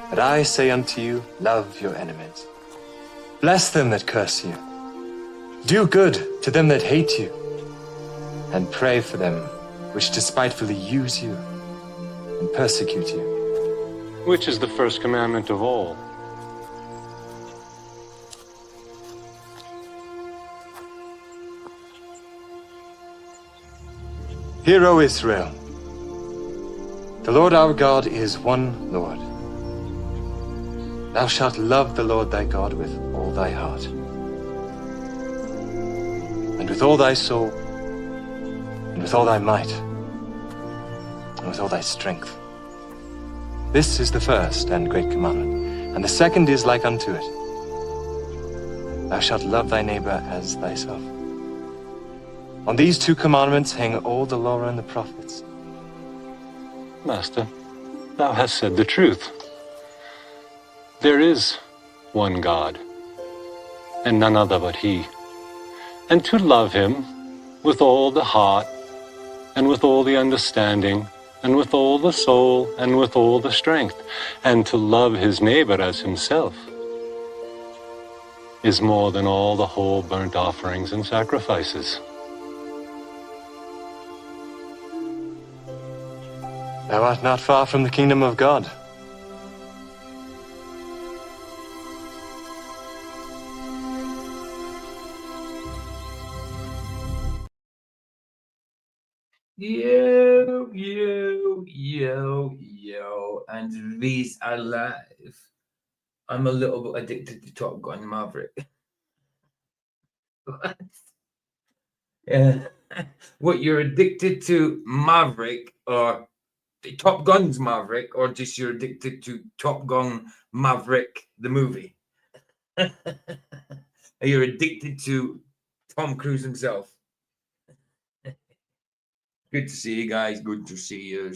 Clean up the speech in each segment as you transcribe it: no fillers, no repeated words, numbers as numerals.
But I say unto you, love your enemies. Bless them that curse you. Do good to them that hate you. And pray for them which despitefully use you and persecute you. Which is the first commandment of all? Hear, O Israel, the Lord our God is one Lord. Thou shalt love the Lord thy God with all thy heart, and with all thy soul, and with all thy might, and with all thy strength. This is the first and great commandment, and the second is like unto it. Thou shalt love thy neighbor as thyself. On these two commandments hang all the law and the prophets. Master, thou hast said the truth. There is one God, and none other but He. And to love Him with all the heart, and with all the understanding, and with all the soul, and with all the strength, and to love his neighbor as himself, is more than all the whole burnt offerings and sacrifices. Thou art not far from the kingdom of God. Yo, and these are live. I'm a little bit addicted to Top Gun Maverick. What? Yeah. What, you're addicted to Maverick, or the Top Gun's Maverick, or just you're addicted to Top Gun Maverick, the movie? Are you addicted to Tom Cruise himself? Good to see you guys. Good to see you.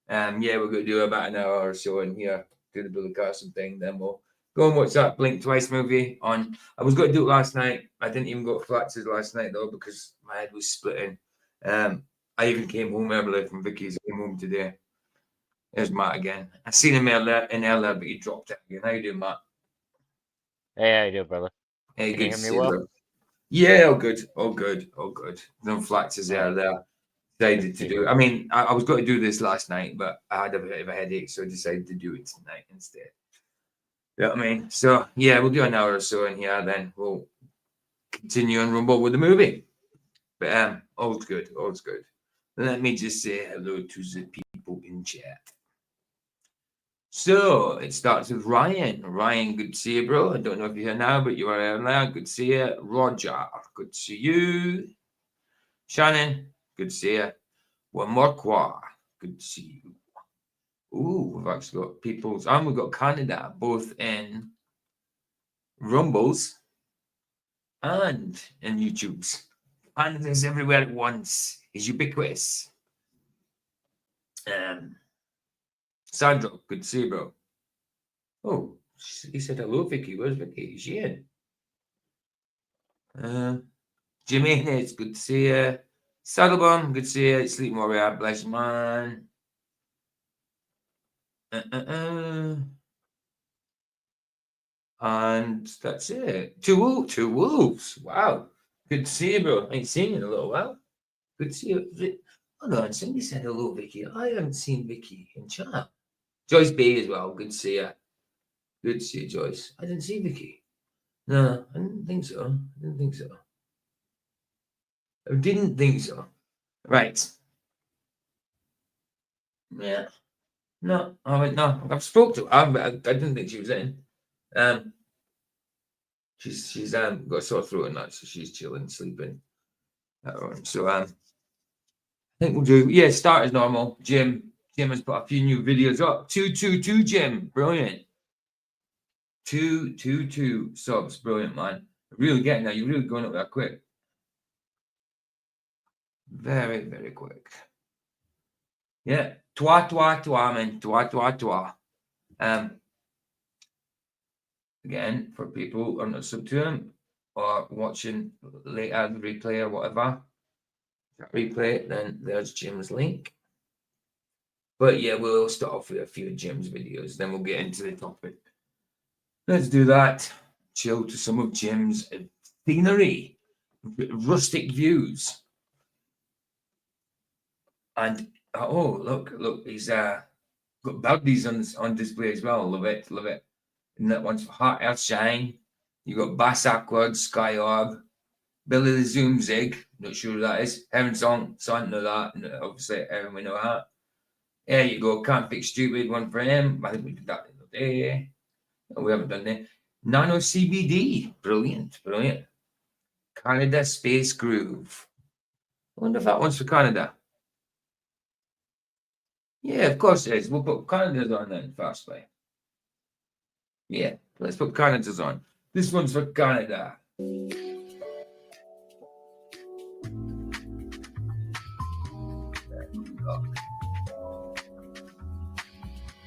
Yeah, we're going to do about an hour or so in here, do the Billy Carson thing. Then we'll go and watch that Blink Twice movie on. I was going to do it last night. I didn't even go to Flax's last night though, because my head was splitting. I even came home early from Vicky's. I came home today. There's Matt again. I seen him earlier, but he dropped it again. How you doing, Matt? Hey, how you doing, brother? Hey, Can good you to hear see me well? you. Yeah, all good. No Flax's there. Decided to do it. I mean, I was going to do this last night, but I had a bit of a headache, so I decided to do it tonight instead. You know what I mean? So yeah, we'll do an hour or so in here, then we'll continue and rumble with the movie. But all's good. Let me just say hello to the people in chat. So it starts with Ryan. Ryan, good to see you, bro. I don't know if you're here now, but you are here now. Good to see you. Roger, good to see you. Shannon, good to see you. One more qua. Good to see you. Ooh, we've actually got people's, and we've got Canada, both in Rumbles and in YouTube's. Canada's everywhere at once. He's ubiquitous. Sandro, good to see you, bro. Oh, he said hello, Vicky. Where's Vicky? Is she in? Jimmy, it's good to see you. Saddlebomb, good to see you. Sleep Warrior, bless you, man. And that's it. Two wolves. Wow. Good to see you, bro. I ain't seen you in a little while. Good to see you. Hold on, somebody said hello, Vicky. I haven't seen Vicky in chat. Joyce B as well. Good to see you. Good to see you, Joyce. I didn't see Vicky. No, I didn't think so. Right. Yeah. No, I've spoke to her, but I didn't think she was in. She's got a sore throat and that, so she's chilling, sleeping. So I think we'll do start as normal. Jim has put a few new videos up. 222 Jim, brilliant. 222 subs, brilliant, man. Really getting there. You're really going up that quick. Very, very quick. Yeah, Twa, man. Twa. Again, for people who are not sub to him or watching later the replay or whatever, replay, then there's Jim's link. But yeah, we'll start off with a few Jim's videos, then we'll get into the topic. Let's do that. Chill to some of Jim's scenery, rustic views. And oh, look, he's got Bugdies on display as well. Love it. And that one's for Heart Earth Shine. You got Bass Aquad, Sky Orb, Billy the Zoom Zig. Not sure who that is. Heaven Song, know that. And obviously, we know that. There you go. Can't Fix Stupid, one for him. I think we did that the other day. No, we haven't done that. Nano CBD. Brilliant. Canada Space Groove. I wonder if that one's for Canada. Yeah, of course it is. We'll put Canada's on then, fastly. Yeah, let's put Canada's on. This one's for Canada.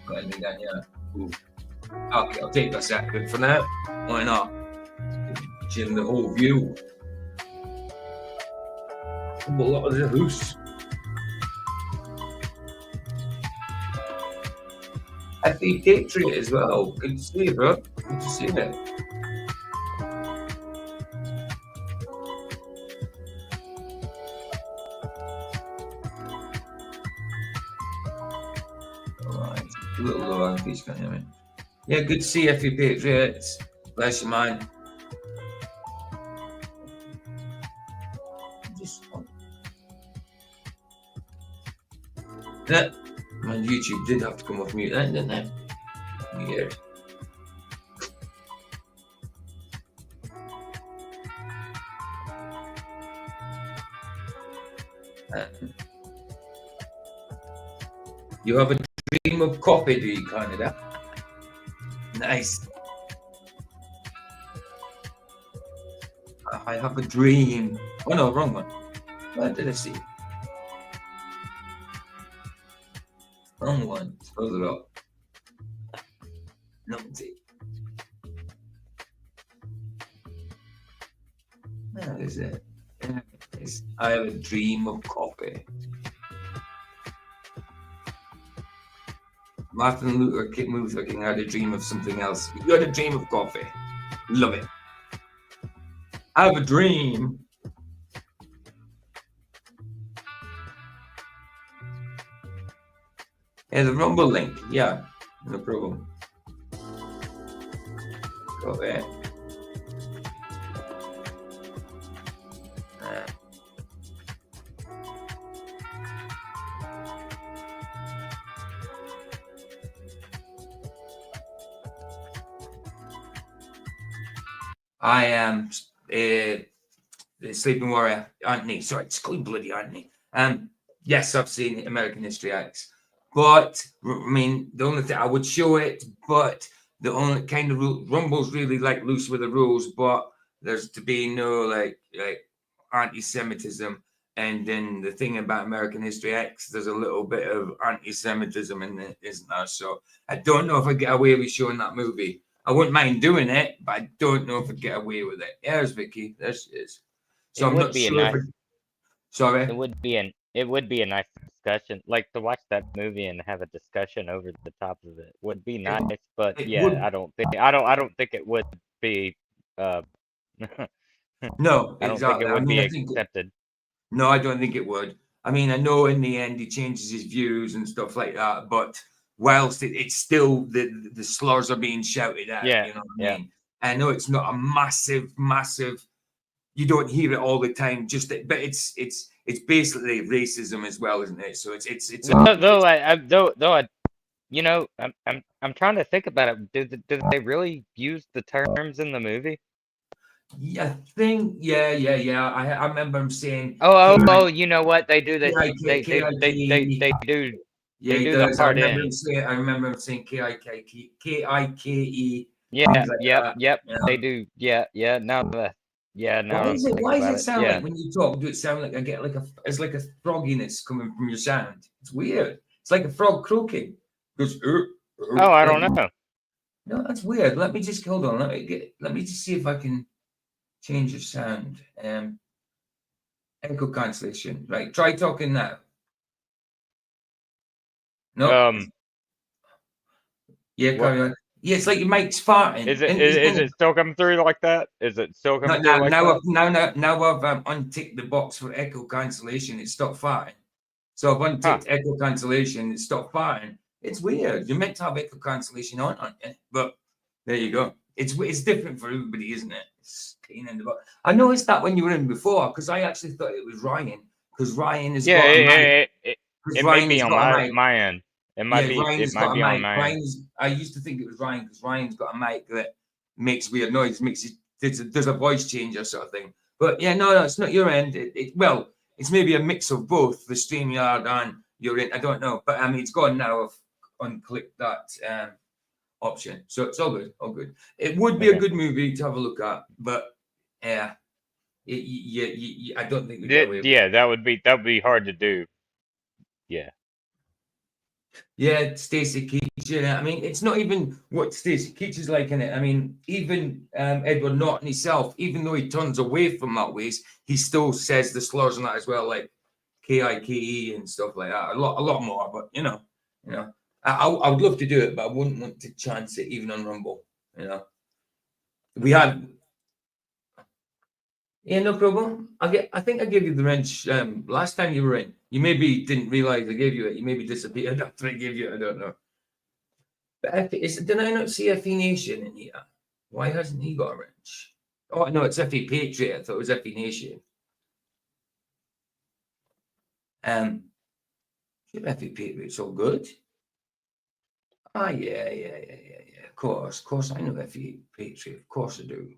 Got anything down here? Ooh. Okay, I'll take that second for now. Why not? Jim, the whole view. A lot of the house. FE Patriot as well. Good to see you, bro. Good to see you. Alright, a little lower on please, can't hear me. Yeah, good to see FE Patriots. Bless you, man. Yeah. My YouTube did have to come off mute then, didn't it? Weird. You have a dream of coffee, do you, Canada? Nice. I have a dream. Oh no, wrong one. What did I see? Wrong one. Further up. Numpty. That is it. I have a dream of coffee. Martin Luther King had a dream of something else. You had a dream of coffee. Love it. I have a dream. Yeah, the Rumble link. Yeah, no problem. Go there. I am the Sleeping Warrior, Anthony. Sorry, it's called bloody Anthony. Yes, I've seen American History X. But I mean, the only thing I would show it, but the only kind of Rumble's really like loose with the rules, but there's to be no like anti-Semitism. And then the thing about American History X, there's a little bit of anti-Semitism in it, isn't there? So I don't know if I get away with showing that movie. I wouldn't mind doing it, but I don't know if I get away with it. There's Vicky. There she is. So I'm not sure. Sorry. It would be a nice discussion, like to watch that movie and have a discussion over the top of it would be nice. But yeah, I don't think it would be. No, I don't think it would be accepted. No, I don't think it would. I mean, I know in the end he changes his views and stuff like that, but whilst it's still the slurs are being shouted at, yeah, you know what I mean? I know it's not a massive. You don't hear it all the time. But it's basically racism as well, isn't it? So it's. You know, I'm trying to think about it. Did they really use the terms in the movie? Yeah, I think yeah. I remember him saying. Oh, you know what they do? They do. Yeah, he does. I remember him saying K-I-K-E. Yeah, yep. They do. Yeah. Now why does it sound like when you talk? Do it sound like I get it's like a frogginess coming from your sound? It's weird. It's like a frog croaking. It goes. Oh, I don't know. No, that's weird. Let me just hold on. Let me just see if I can change the sound. Echo cancellation. Right. Try talking now. No. Yeah, carry on. Yeah, it's like your mic's farting. Is it still coming through like that? Is it still coming through like that? Now I've unticked the box for echo cancellation. It stopped farting. So I've unticked echo cancellation. It stopped farting. It's weird. You're meant to have echo cancellation on, aren't you? But there you go. It's different for everybody, isn't it? It's pain in the butt. I noticed that when you were in before, because I actually thought it was Ryan, because Ryan has got a mic. It may be on my end. It might be. Ryan's It might got be a on mic. my end. I used to think it was Ryan because Ryan's got a mic that makes weird noise, there's a voice changer sort of thing. But yeah, no, it's not your end. Well, it's maybe a mix of both the StreamYard and your end. I don't know, but I mean, it's gone now. I've unclicked that option, so it's all good. All good. It would be a good movie to have a look at, but yeah, I don't think we get away with it. Yeah, that would be hard to do. Yeah. Yeah, Stacey Keach. Yeah, I mean, it's not even what Stacey Keach is like in it. I mean, even Edward Norton himself, even though he turns away from that ways, he still says the slurs and that as well, like KIKE and stuff like that. A lot more. But you know, I would love to do it, but I wouldn't want to chance it even on Rumble. You know, we had. Yeah, no problem. I think I gave you the wrench last time you were in. You maybe didn't realize I gave you it. You maybe disappeared after I gave you it. I don't know. But did I not see FE Nation in here? Why hasn't he got a wrench? Oh, no, it's FE Patriot. I thought it was FE Nation. FE Patriot's all good. Ah, yeah. Of course. I know FE Patriot. Of course I do.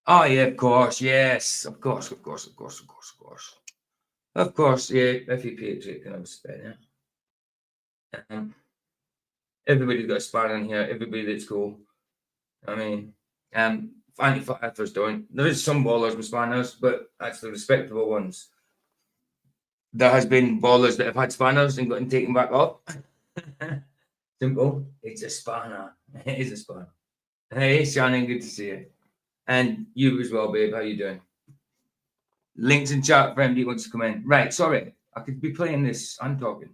Oh, yeah, of course, yes. Of course. Of course, yeah, FE Patriot can have a spin, yeah. Everybody's got a spanner in here, everybody that's cool. I mean, anti-fighters don't. There is some ballers with spanners, but that's the respectable ones. There has been ballers that have had spanners and gotten taken back off. Simple. It's a spanner. It is a spanner. Hey, Shannon, good to see you. And you as well, babe. How you doing? Links in chat for anybody who wants to come in. Right, sorry. I could be playing this. I'm talking.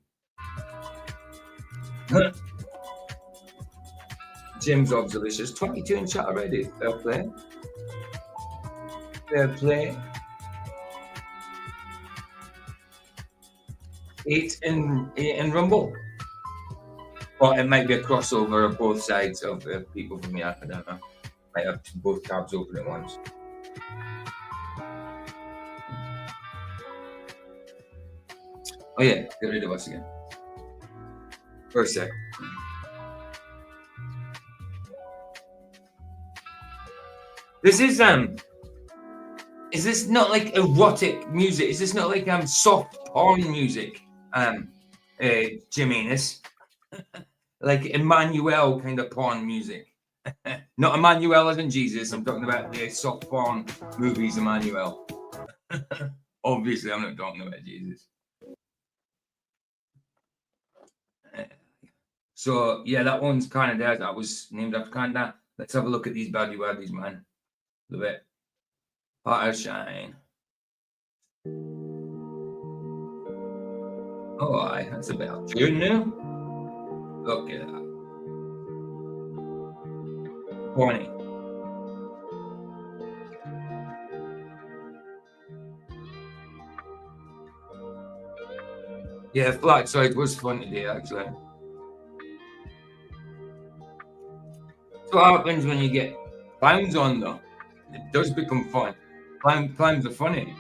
Jim's observations. 22 in chat already. Fair play. Fair play. 8 in Rumble. Or it might be a crossover of both sides of people from the app. I don't know. Might have both tabs open at once. Oh yeah, get rid of us again. For a sec. This is this not like erotic music? Is this not like soft porn music? Jimenez? Like Emmanuel kind of porn music. Not Emmanuel as in Jesus. I'm talking about the soft porn movies, Emmanuel. Obviously, I'm not talking about Jesus. So, yeah, that one's Canada. That was named after Canada. Let's have a look at these baddie waddies, man. A little bit. Potter Shine. Oh, aye, that's a better tune now. Look at that. 20. Yeah, Flat Side was fun today, actually. So what happens when you get clowns on, though? It does become fun. Clowns are funny.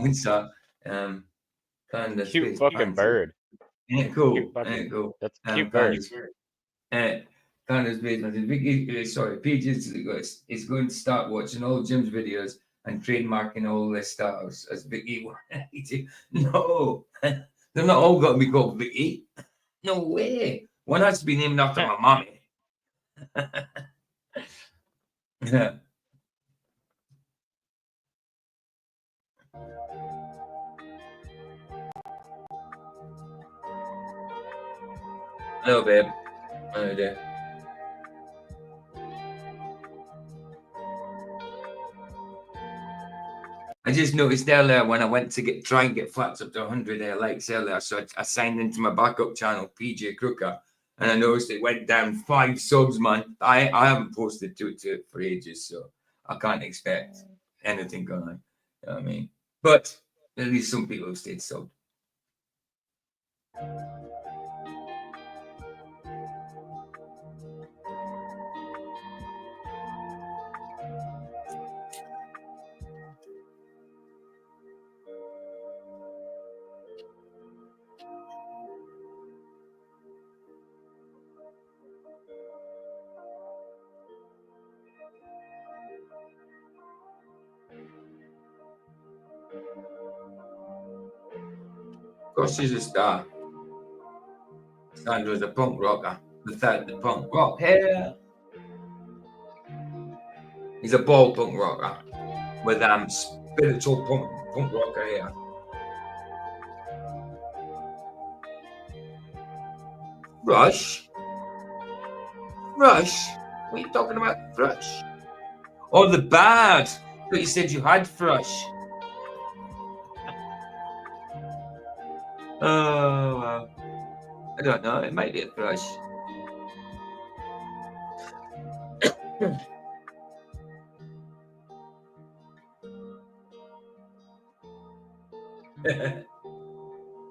It's kind of cute fucking bird. Ain't it cool? Ain't it cool? That's a cute bird. Canada's basement. Sorry, Peaches is going to start watching all Jim's videos and trademarking all their stars as Vicky. No, they're not all got to be called Vicky. No way. One has to be named after my mommy. Yeah. Hello, babe. Hello there. I just noticed earlier when I went to try and get flats up to 100 likes earlier, so I signed into my backup channel, PJ Crooker, and I noticed it went down 5 subs, man. I haven't posted to it for ages, so I can't expect anything going on. You know what I mean? But at least some people have stayed subbed. Of course, she's a star. Sandra's a punk rocker without the punk rock hair. He's a bald punk rocker with spiritual punk rocker hair. Rush? Rush? What are you talking about, Thrush? Oh, the bad. But you said you had Thrush. Oh, well. I don't know. It might be a Thrush.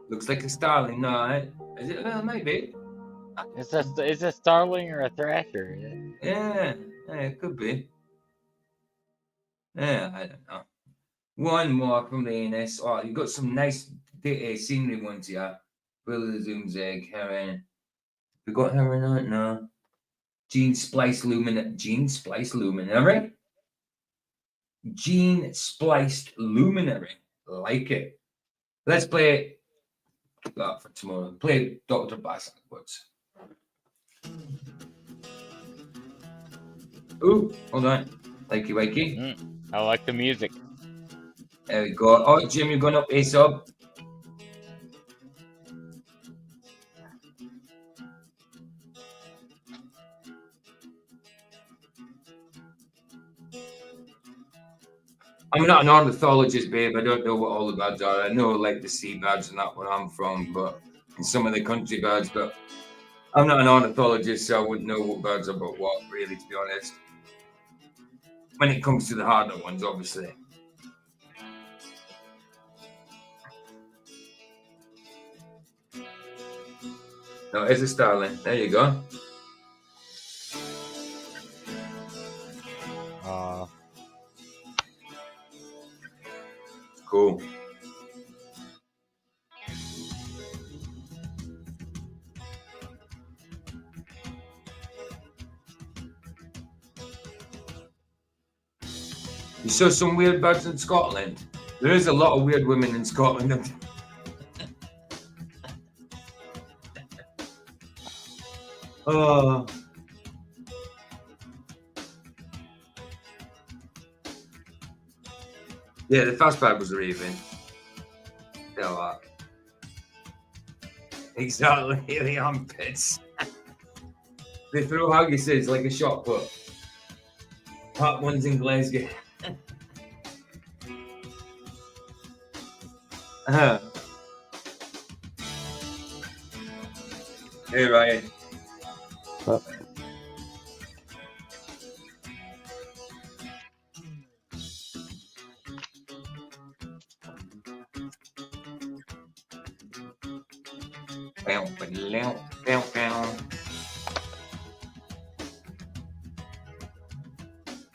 Looks like a starling, no? Is it? Well, maybe. Is a starling or a thrasher? Yeah, it could be. Yeah, I don't know. One more from the Innes. Oh, you've got some nice scenery ones here. Will of the Zoom's egg, heron. We got heron on it? No. Gene spliced luminary. Gene spliced luminary. Gene spliced luminary. Like it. Let's play that for tomorrow. Play Dr. Bass Woods. Ooh, hold on. Likey wakey. I like the music. There we go. Oh, Jim, you're going up a sub. I'm not an ornithologist, babe. I don't know what all the birds are. I know, like, the sea birds and that where I'm from, but and some of the country birds, but I'm not an ornithologist, so I wouldn't know what birds are about what, really, to be honest. When it comes to the harder ones, obviously. No, it's a starling. There you go. Cool. You saw some weird birds in Scotland. There is a lot of weird women in Scotland. Oh. Yeah, the first bird was raving. Tell that. Exactly, the armpits. They throw haggises like a shot put. Hot ones in Glasgow. Hey, Ryan. What?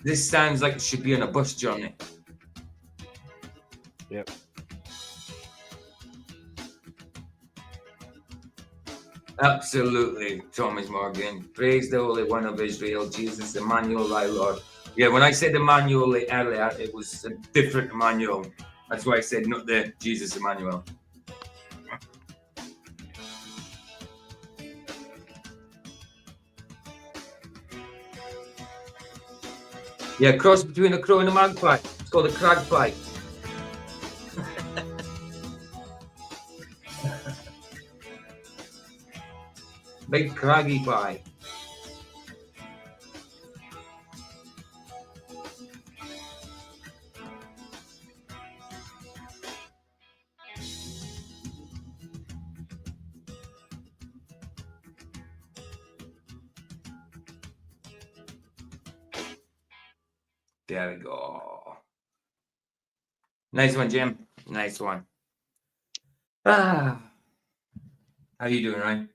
This sounds like it should be on a bus journey. Yep. Absolutely, Thomas Morgan. Praise the Holy One of Israel, Jesus, Emmanuel, thy Lord. Yeah, when I said Emmanuel earlier, it was a different Emmanuel. That's why I said not the Jesus Emmanuel. Yeah, cross between a crow and a magpie. It's called a cragpie. Big craggy pie. There we go. Nice one, Jim. Nice one. How you doing, Ryan?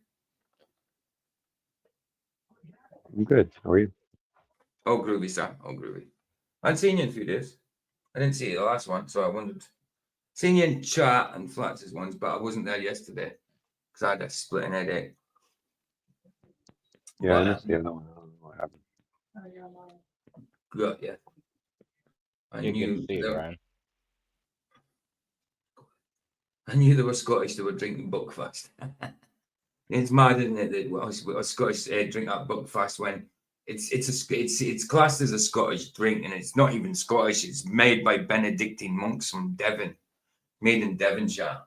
I'm good. How are you? Oh, groovy, sir. Oh, groovy. I hadn't seen you in a few days. I didn't see you the last one, so I wondered. Seen you in chat and Flats' ones, but I wasn't there yesterday because I had a splitting headache. Yeah, I missed the other one. I don't know what happened. Good, yeah. I You knew can see it, there, Ryan. I knew they were Scottish. They were drinking Buckfast. It's mad, isn't it? That a Scottish drink at Buckfast when it's classed as a Scottish drink and it's not even Scottish. It's made by Benedictine monks from Devon, made in Devonshire.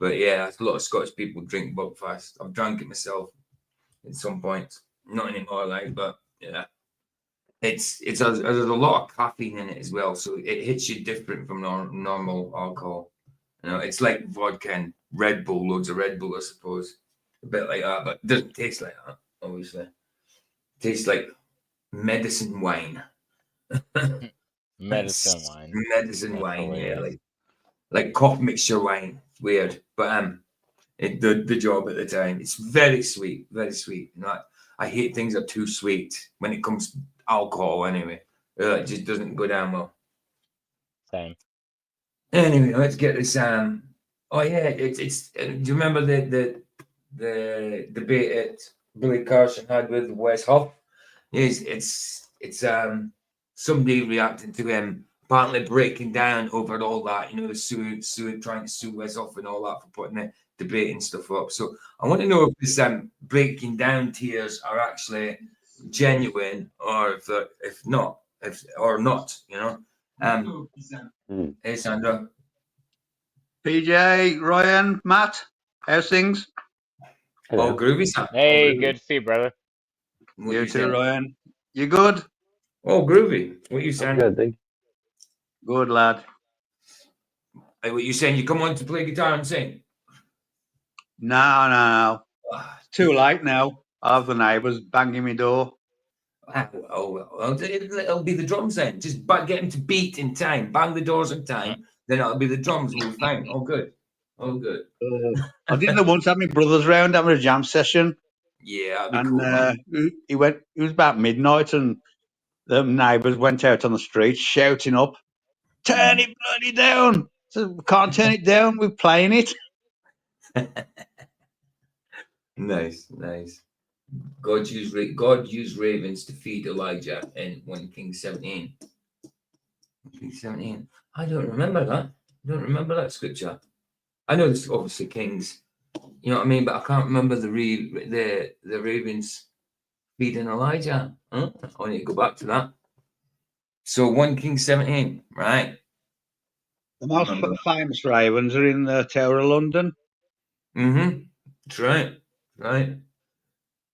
But yeah, a lot of Scottish people drink Buckfast. I've drank it myself at some point, not anymore, like, but yeah, there's a lot of caffeine in it as well, so it hits you different from normal alcohol. You know, it's like vodka and Red Bull, loads of Red Bull, I suppose, a bit like that, but it doesn't taste like that. Obviously, it tastes like medicine wine. Medicine wine. Medicine That's wine, yeah, hilarious. like cough mixture wine. Weird, but it did the job at the time. It's very sweet, very sweet. You know, I hate things that are too sweet when it comes to alcohol. Anyway, it just doesn't go down well. Same. Anyway, let's get this. Oh yeah, it's. Do you remember the debate that Billy Carson had with Wes Huff? Yes, it's somebody reacting to him apparently breaking down over all that. You know, the trying to sue Wes Huff and all that for putting the debate and stuff up. So I want to know if this breaking down tears are actually genuine or if not, or not. You know, hey Sandra. PJ, Ryan, Matt, how's things? Hello. Oh, groovy, Sam. Hey, oh, groovy. good to see you, brother. What You you too, saying? Ryan. You good? Oh, groovy. What you I'm saying? good. Thank Good, lad. Hey, what you saying? You come on to play guitar and sing? No. Ah, Too late now. I have the neighbours banging my door. well, it'll be the drums then. Just get him to beat in time. Bang the doors in time. Then it'll be the drums. We'll be fine. Oh, good. Oh, good. I did the once have my brothers round having a jam session, Yeah, that'd be and cool, man. he went. It was about midnight, and the neighbours went out on the street shouting up, "Turn it bloody down!" So we can't turn it down. We're playing it. Nice. God used ravens to feed Elijah in 1 Kings 17. 1 Kings 17. I don't remember that. I don't remember that scripture. I know this obviously Kings, you know what I mean, but I can't remember the ravens feeding Elijah. Huh? I need to go back to that. So 1 Kings 17, right? The most famous ravens are in the Tower of London. Mm-hmm. That's right. Right.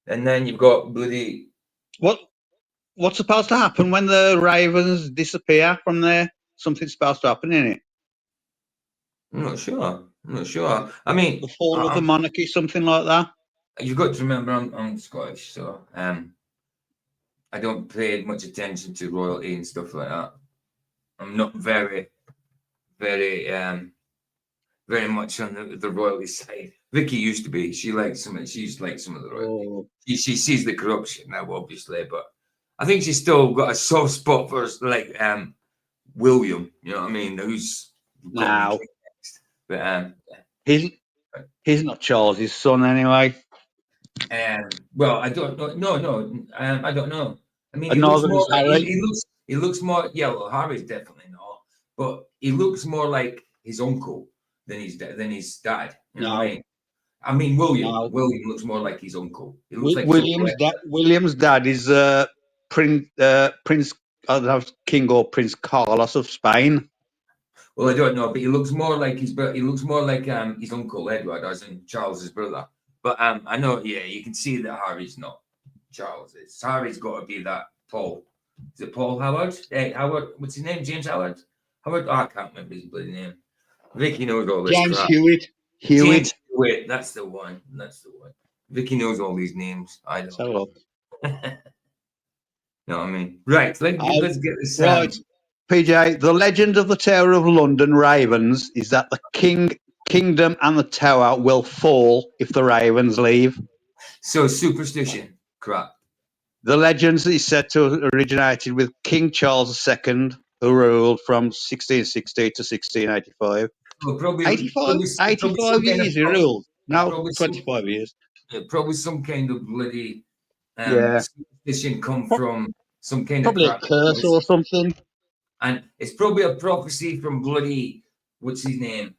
And then you've got bloody. What's supposed to happen when the ravens disappear from there? Something's supposed to happen in it. I'm not sure. I mean, The fall of the monarchy, something like that. you've got to remember I'm Scottish, so I don't pay much attention to royalty and stuff like that. I'm not very much on the royalty side. Vicky used to be. She liked some of the royalty. Oh. She sees the corruption now, obviously, but I think she's still got a soft spot for like William. You know what I mean? Who's Now next? But he's not Charles's son anyway. well, I don't know. No, I don't know. I mean, And neither is Harry. He looks more. Yeah, well, Harry's definitely not, but he looks more like his uncle than his dad. You know what I mean? I mean, William. No. William looks more like his uncle. He looks like William's dad is Prince I don't know if it's King or Prince Carlos of Spain. Well, I don't know, but he looks more like his uncle Edward, as in Charles's brother. But I know, yeah, you can see that Harry's not Charles. Harry's got to be that Paul. Is it Paul Howard? Hey, Howard, what's his name? James Howard? Howard? Oh, I can't remember his bloody name. Vicky knows all this. James crap. Hewitt. James Hewitt. That's the one. Vicky knows all these names. I don't. So look. Know what I mean? Right. Let's get this. Right. PJ, the legend of the Tower of London Ravens is that the kingdom and the tower will fall if the Ravens leave. So superstition, crap. The legend is said to have originated with King Charles II, who ruled from 1660 to 1685. Well, probably 85 years he ruled. No, probably 25 years. Probably some kind of bloody Yeah. superstition come from some kind Probably of a curse or something. And it's probably a prophecy from bloody, what's his name?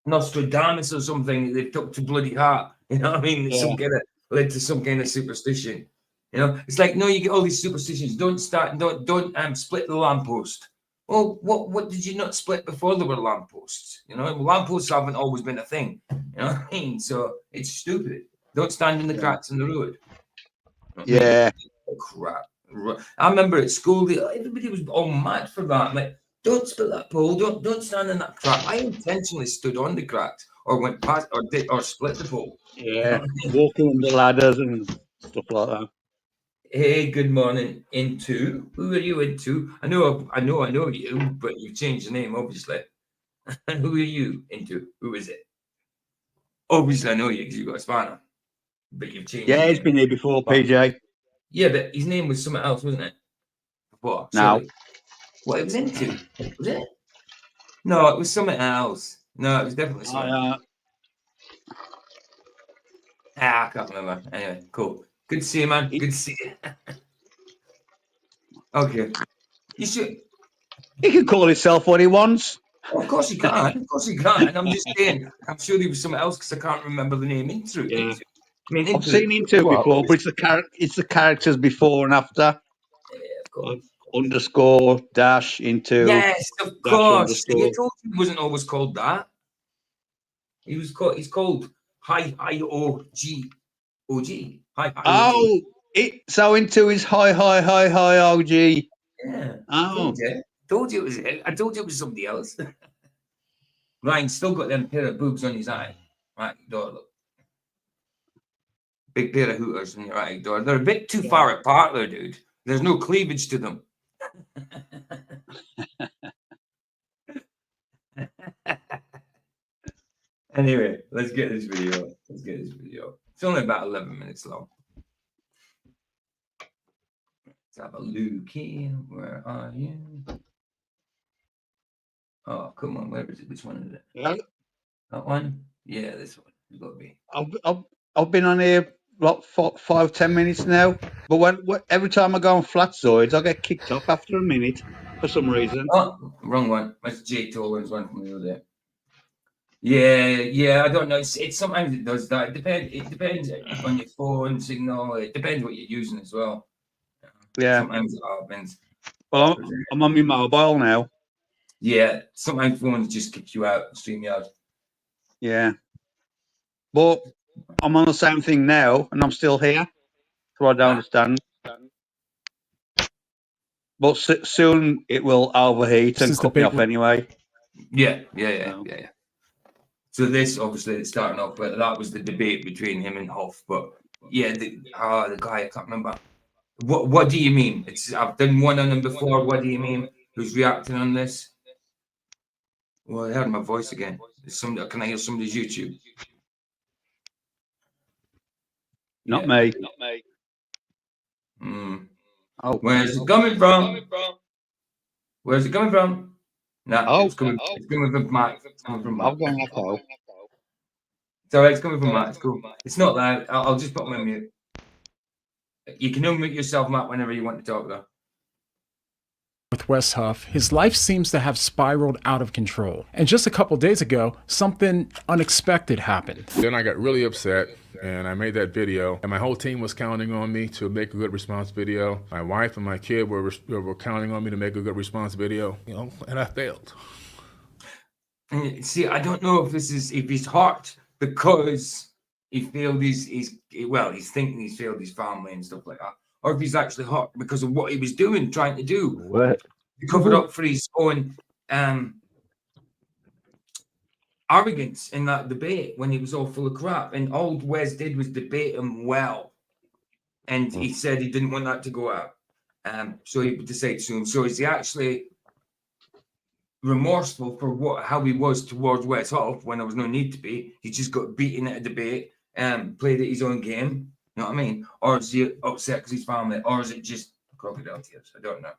Nostradamus or something that they took to bloody heart. You know what I mean? Yeah. Some kind of led to some kind of superstition. You know, it's like, no, you get all these superstitions. Don't split the lamppost. Well, what did you not split before there were lampposts? You know, lampposts haven't always been a thing. You know what I mean? So it's stupid. Don't stand in the cracks in the road. You know Yeah. oh, crap. I remember at school, everybody was all mad for that. Like, don't split that pole. Don't stand in that crack. I intentionally stood on the cracks or went past or split the pole. Yeah. Walking on the ladders and stuff like that. Hey, good morning. Into who are you into? I know you, but you've changed the name, obviously. Who are you into? Who is it? Obviously, I know you because you got a spanner, but you've changed. Yeah, he's been here before, PJ. Yeah, but his name was something else, wasn't it? What? No. Surely. What it was into? Was it? No, it was something else. No, it was definitely something. I can't remember. Anyway, cool. Good to see you, man. Good to see you. Okay. You should. He can call himself what he wants. Of course he can. Of course he can. And I'm just saying, I'm sure there was something else because I can't remember the name. Into. Yeah. I mean, I've seen Into before, but it's the characters before and after. Yeah, of course. Underscore dash into. Yes, of course. You told him he wasn't always called that. He's called Hi OG. Hi. Oh, so Into is hi OG. Yeah. Oh. Told you it was somebody else. Ryan's still got them pair of boobs on his eye. Right door, look. Big pair of hooters on your right door. They're a bit too far apart there, dude. There's no cleavage to them. Anyway, let's get this video. It's only about 11 minutes long. Let's have a look here. Where are you? Oh, come on. Where is it? Which one is it? Yeah. That one? Yeah, this one. It's got to be. I've been on here like 5-10 minutes now, but every time I go on Flatzoids, I get kicked off after a minute for some reason. Oh, wrong one. That's Jay Tolan's one from the other day. Yeah. I don't know. It's sometimes it does that. It depends on your phone signal. It depends what you're using as well. Yeah. Sometimes it happens. Well, I'm on my mobile now. Yeah. Sometimes phones just kick you out. StreamYard. Yeah. But I'm on the same thing now, and I'm still here, so I don't understand. But soon it will overheat and cut me off anyway. Yeah. So this, obviously, it's starting off, but that was the debate between him and Hoff. But yeah, the guy, I can't remember. What do you mean? I've done one on him before. What do you mean? Who's reacting on this? Well, I heard my voice again. Can I hear somebody's YouTube? Not me. Oh, where's it coming from? Where's it coming from? No, it's coming from Matt. It's coming from Matt. I've gone echo. It's all right. It's coming from Matt. It's cool. It's not loud. I'll just put my mute. You can unmute yourself, Matt, whenever you want to talk, though. With Wes Huff, his life seems to have spiraled out of control. And just a couple days ago, something unexpected happened. Then I got really upset and I made that video. And my whole team was counting on me to make a good response video. My wife and my kid were counting on me to make a good response video, and I failed. And see, I don't know if he's hurt because he failed he's thinking he's failed his family and stuff like that, or if he's actually hurt because of what he was trying to do. What? He covered up for his own arrogance in that debate when he was all full of crap. And all Wes did was debate him well. And he said he didn't want that to go out. So he decided to him. So is he actually remorseful for how he was towards Wes Huff when there was no need to be? He just got beaten at a debate and played at his own game. You know what I mean? Or is he upset because his family? Or is it just crocodile tears? I don't know.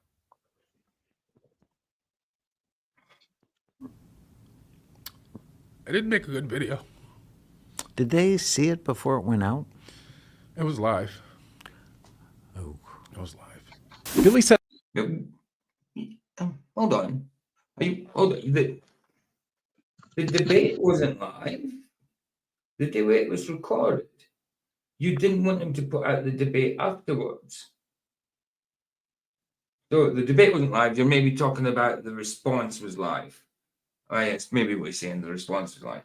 I didn't make a good video. Did they see it before it went out? It was live. Oh. It was live. Billy said, Hold on. Hold on. The debate wasn't live. The debate was recorded. You didn't want him to put out the debate afterwards. So the debate wasn't live. You're maybe talking about the response was live. Oh, yes, maybe what you're saying, the response was live.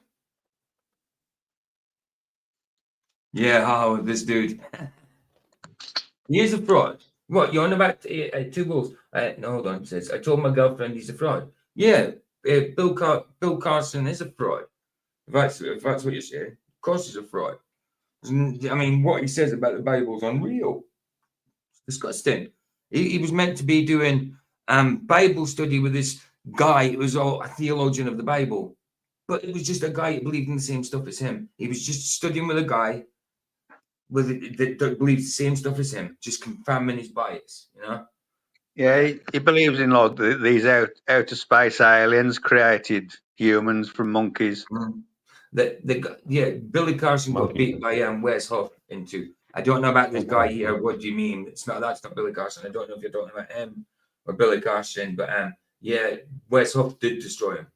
Yeah, this dude. He is a fraud. What, you're on about two bulls? No, hold on, it says, I told my girlfriend he's a fraud. Yeah, Bill Carson is a fraud. If that's what you're saying. Of course he's a fraud. I mean, what he says about the Bible is unreal. It's disgusting. He was meant to be doing Bible study with this guy who was all a theologian of the Bible. But it was just a guy who believed in the same stuff as him. He was just studying with a guy that believes the same stuff as him, just confirming his bias, you know? Yeah, he believes in like these outer space aliens created humans from monkeys. Billy Carson got beat by Wes Huff into. I don't know about this guy here. What do you mean? That's not Billy Carson. I don't know if you're talking about him or Billy Carson, but Wes Huff did destroy him.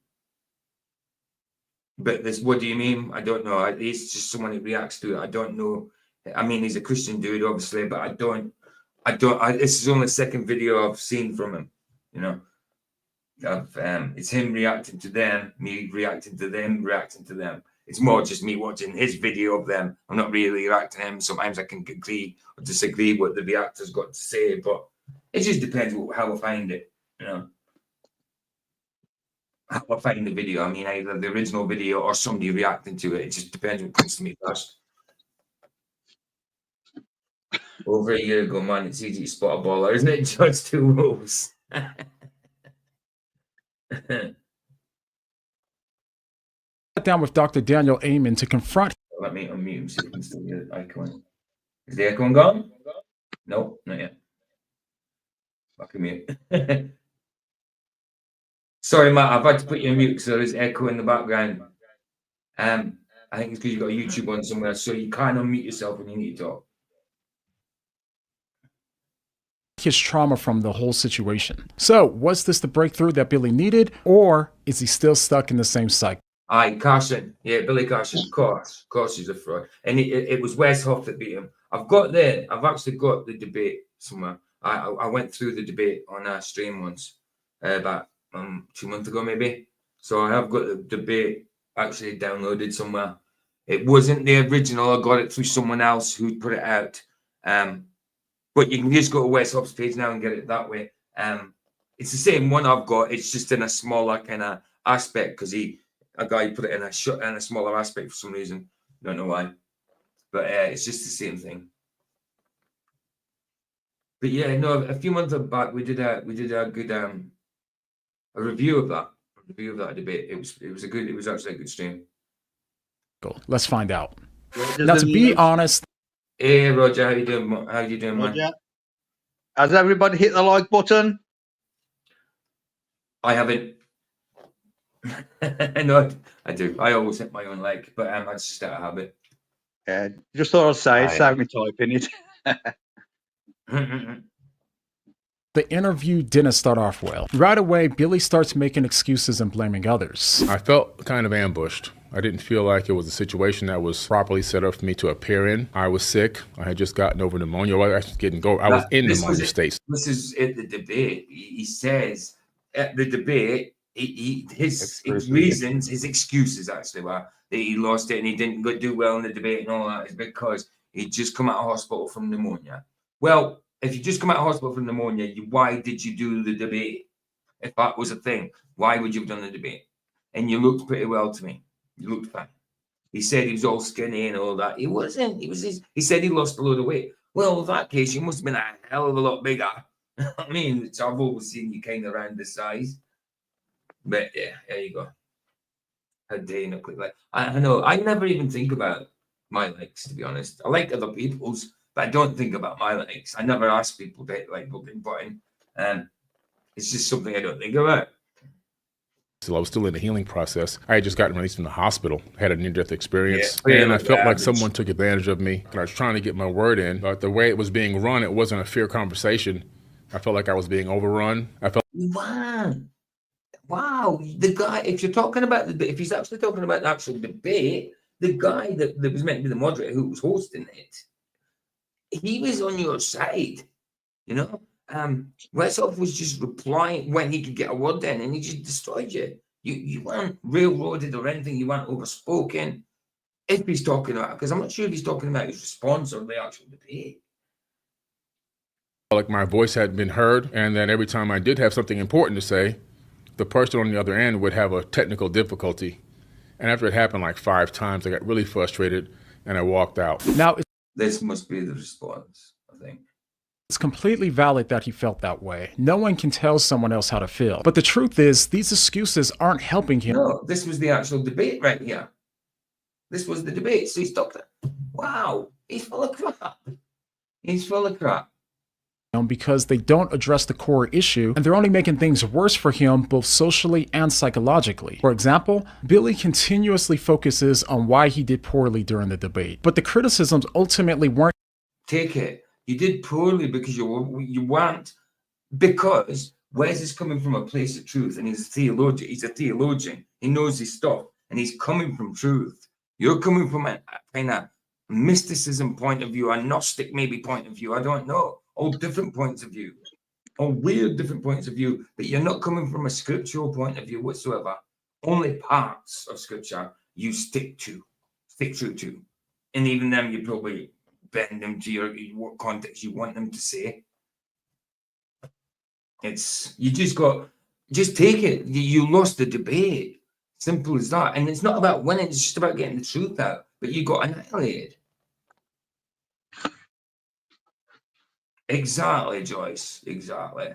But what do you mean? I don't know. He's just someone who reacts to it. I don't know. I mean, he's a Christian dude, obviously, but I don't. This is only the second video I've seen from him. You know, it's him reacting to them, me reacting to them, reacting to them. It's more just me watching his video of them. I'm not really reacting to him. Sometimes I can agree or disagree what the reactor's got to say, but it just depends how I find it. You know, how I find the video. I mean, either the original video or somebody reacting to it. It just depends what comes to me first. Over a year ago, man, it's easy to spot a baller, isn't it? Judge two rules. sat down with Dr. Daniel Amen to confront. Let me unmute him so you can still hear the icon. Is the icon gone? No, not yet. Fuck mute. Sorry, Matt, I've had to put you on mute because there is echo in the background. I think it's because you've got a YouTube on somewhere, so you can't unmute yourself when you need to talk. His trauma from the whole situation. So, was this the breakthrough that Billy needed, or is he still stuck in the same cycle? Aye, Carson. Yeah, Billy Carson. Of course he's a fraud. And it was Wes Huff that beat him. I've actually got the debate somewhere. I went through the debate on a stream once, about 2 months ago maybe. So I have got the debate actually downloaded somewhere. It wasn't the original. I got it through someone else who put it out. But you can just go to Wes Huff's page now and get it that way. It's the same one I've got. It's just in a smaller kind of aspect because a guy put it in a smaller aspect for some reason. Don't know why. But it's just the same thing. But yeah, no, a few months back we did a good a review of that. Debate. It was actually a good stream. Cool. Let's find out. Now, to be honest. Hey Roger, how you doing? Man? Roger. Has everybody hit the like button? I haven't. No, I do. I always hit my own like, but that's just out of habit. Yeah, just thought I'd say it, save me typing it. The interview didn't start off well. Right away, Billy starts making excuses and blaming others. I felt kind of ambushed. I didn't feel like it was a situation that was properly set up for me to appear in. I was sick. I had just gotten over pneumonia. I was in pneumonia state. This is at the debate. He says at the debate, his reasons, his excuses actually were that he lost it and he didn't do well in the debate and all that is because he'd just come out of hospital from pneumonia. Well, if you just come out of hospital from pneumonia, why did you do the debate? If that was a thing, why would you have done the debate? And you looked pretty well to me. You looked fine. He said he was all skinny and all that. He wasn't. He said he lost a load of weight. Well, in that case, you must have been a hell of a lot bigger. I mean, I've always seen you kind of around the size. But yeah, there you go. A day in a quick life. I know. I never even think about my legs, to be honest. I like other people's, but I don't think about my legs. I never ask people to like looking button. It's just something I don't think about. So I was still in the healing process. I had just gotten released from the hospital, had a near-death experience, and I felt like someone took advantage of me. And I was trying to get my word in, but the way it was being run, it wasn't a fair conversation. I felt like I was being overrun. Wow. The guy, if you're talking about if he's actually talking about the actual debate, the guy that was meant to be the moderator who was hosting it, he was on your side, you know. Westhoff was just replying when he could get a word in, and he just destroyed you. You weren't railroaded or anything. You weren't overspoken. If he's talking about, because I'm not sure if he's talking about his response or the actual debate. Like my voice had been heard, and that every time I did have something important to say, the person on the other end would have a technical difficulty. And after it happened like 5 times, I got really frustrated and I walked out. Now, this must be the response, I think. It's completely valid that he felt that way. No one can tell someone else how to feel. But the truth is, these excuses aren't helping him. No, this was the actual debate right here. This was the debate. So he's talking. Wow, he's full of crap. He's full of crap. Because they don't address the core issue, and they're only making things worse for him both socially and psychologically. For example, Billy continuously focuses on why he did poorly during the debate, but the criticisms ultimately weren't. Take it. You did poorly because you weren't. Because Wes is coming from a place of truth, and he's a theologian. He's a theologian. He knows his stuff, and he's coming from truth. You're coming from a kind of mysticism point of view, a Gnostic maybe point of view. I don't know. All different points of view, all weird different points of view, but you're not coming from a scriptural point of view whatsoever. Only parts of scripture you stick true to. And even them, you probably bend them to what context you want them to say. You just take it. You lost the debate. Simple as that. And it's not about winning, it's just about getting the truth out. But you got annihilated. Exactly, Joyce. Exactly.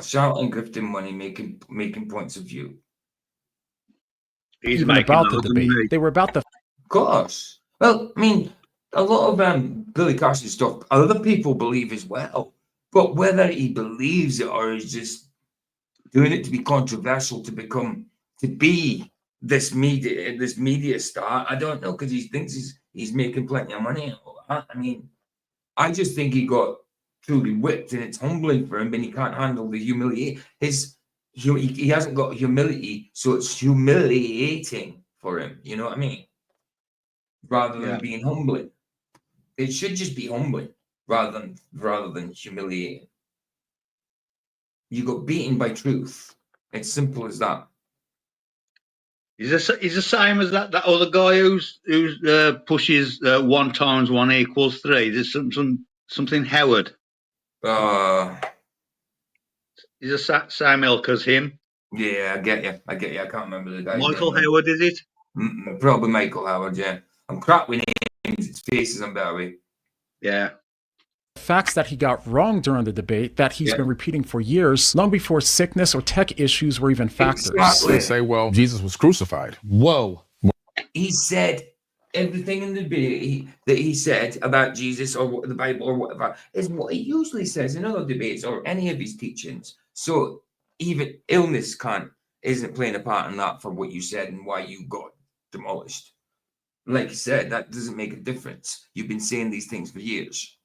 Shouting, grifting money, making points of view. He's even about the debate. They were about the. Of course. Well, I mean, a lot of Billy Carson stuff other people believe as well. But whether he believes it or is just doing it to be controversial, to be this media star, I don't know, because he thinks he's making plenty of money and all that. I mean, I just think he got truly whipped, and it's humbling for him, and he can't handle the humiliation. He hasn't got humility, so it's humiliating for him. You know what I mean? Rather than being humbling, it should just be humbling rather than humiliating. You got beaten by truth. It's simple as that. He's the same as that other guy who's pushes 1 times 1 = 3. There's something Howard. He's the same ilk as him. Yeah, I get you. I can't remember the guy. Michael Howard, is it? Probably Michael Howard. Yeah, I'm crap with names. It's faces I'm better with. Yeah. Facts that he got wrong during the debate that he's been repeating for years, long before sickness or tech issues were even factors. Exactly. They say, well, Jesus was crucified. Whoa. He said everything in the debate that he said about Jesus or the Bible or whatever is what he usually says in other debates or any of his teachings. So even illness isn't playing a part in that for what you said and why you got demolished. Like I said, that doesn't make a difference. You've been saying these things for years.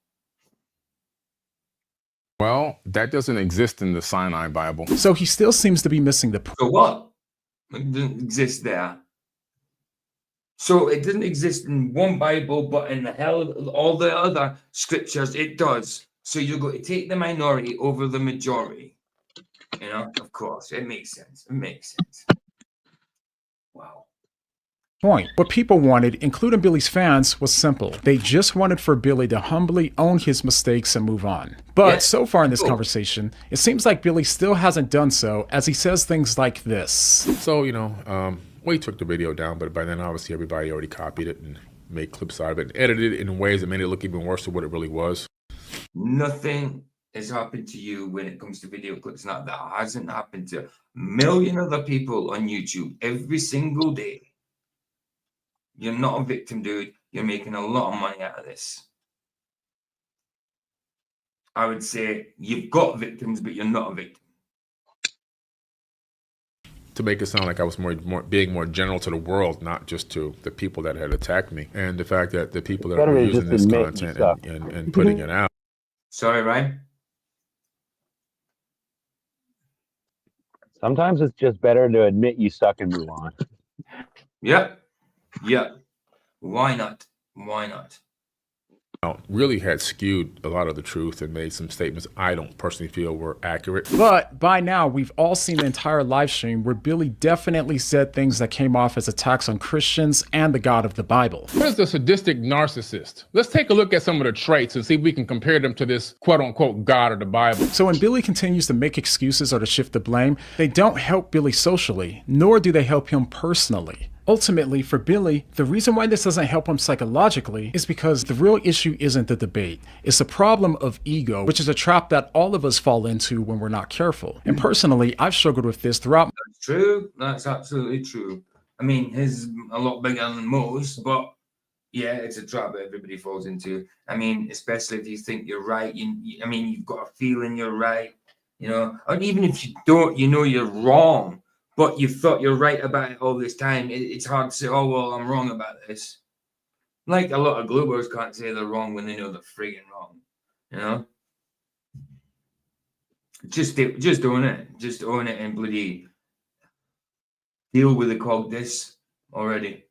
Well, that doesn't exist in the Sinai Bible. So he still seems to be missing the point. So what? It doesn't exist there. So it doesn't exist in one Bible, but in the hell of all the other scriptures, it does. So you're going to take the minority over the majority. You know, of course, it makes sense. It makes sense. Wow. What people wanted, including Billy's fans, was simple. They just wanted for Billy to humbly own his mistakes and move on. But so far in this conversation, it seems like Billy still hasn't done so, as he says things like this. So, we took the video down, but by then obviously everybody already copied it and made clips out of it and edited it in ways that made it look even worse than what it really was. Nothing has happened to you when it comes to video clips. That hasn't happened to a million other people on YouTube every single day. You're not a victim, dude. You're making a lot of money out of this. I would say you've got victims, but you're not a victim. To make it sound like I was being more general to the world, not just to the people that had attacked me. And the fact that the people that were using this content and putting it out. Sorry, Ryan? Sometimes it's just better to admit you suck and move on. Yep. Why not? Really had skewed a lot of the truth and made some statements I don't personally feel were accurate. But by now, we've all seen the entire live stream where Billy definitely said things that came off as attacks on Christians and the God of the Bible. What is the sadistic narcissist? Let's take a look at some of the traits and see if we can compare them to this quote-unquote God of the Bible. So when Billy continues to make excuses or to shift the blame, they don't help Billy socially, nor do they help him personally. Ultimately, for Billy, the reason why this doesn't help him psychologically is because the real issue isn't the debate. It's a problem of ego, which is a trap that all of us fall into when we're not careful. And personally, I've struggled with this throughout. That's true. That's absolutely true. I mean, his is a lot bigger than most, but yeah, it's a trap that everybody falls into. I mean, especially if you think you're right. You've got a feeling you're right, and even if you don't, you're wrong. But you've thought you're right about it all this time. It's hard to say, oh, well, I'm wrong about this. Like a lot of Globers can't say they're wrong when they know they're friggin' wrong. Just own it. Just own it and bloody deal with the cog already.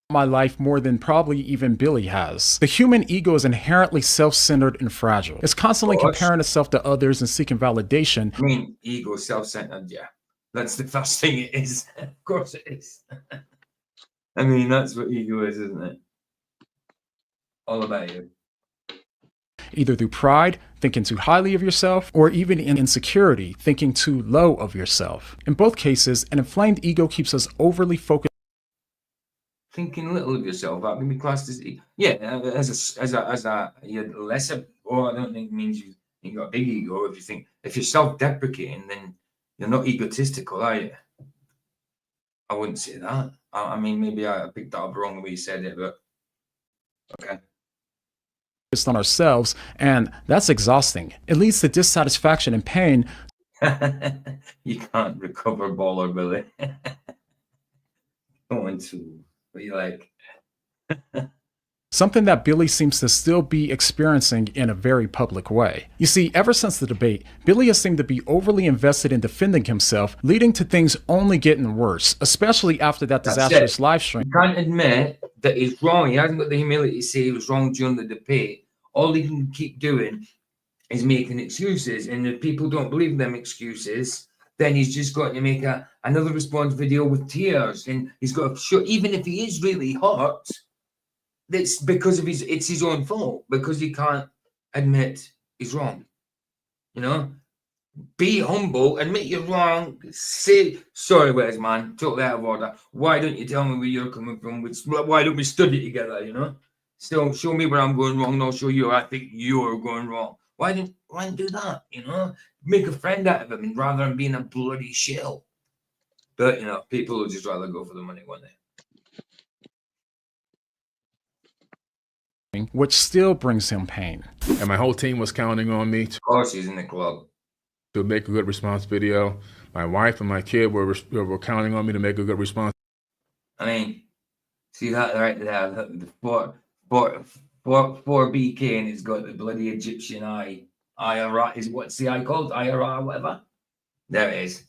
My life more than probably even Billy has. The human ego is inherently self-centered and fragile. It's constantly comparing itself to others and seeking validation. I mean, ego, self-centered, yeah. That's the first thing it is. Of course it is. I mean, that's what ego is, isn't it? All about you. Either through pride, thinking too highly of yourself, or even in insecurity, thinking too low of yourself. In both cases, an inflamed ego keeps us overly focused. Thinking little of yourself, that can be classed as as a lesser. Or I don't think it means you got a big ego. If you're self-deprecating, then you're not egotistical, are you? I wouldn't say that. I mean, maybe I picked that up wrong the way you said it, but okay. On ourselves, and that's exhausting. It leads to dissatisfaction and pain. You can't recover, baller Billy. Going to. But you like something that Billy seems to still be experiencing in a very public way. You see, ever since the debate, Billy has seemed to be overly invested in defending himself, leading to things only getting worse, especially after that disastrous live stream. He can't admit that he's wrong. He hasn't got the humility to say he was wrong during the debate. All he can keep doing is making excuses, and if people don't believe them excuses, then he's just got to make another response video with tears, and he's got to show, even if he is really hurt, it's because of it's his own fault, because he can't admit he's wrong. Be humble, admit you're wrong, say sorry, Wes, man, totally out of order. Why don't you tell me where you're coming from? Why don't we study together? Still show me where I'm going wrong, and I'll show you where I think you're going wrong. Why don't do that? Make a friend out of him, rather than being a bloody shill. But people will just rather go for the money, won't they? Which still brings him pain. And my whole team was counting on me. Of course, he's in the club. To make a good response video. My wife and my kid were counting on me to make a good response. I mean, see that right there? The for BK, and it's got the bloody Egyptian eye. IRA is what's the eye called? IRA, whatever. There it is.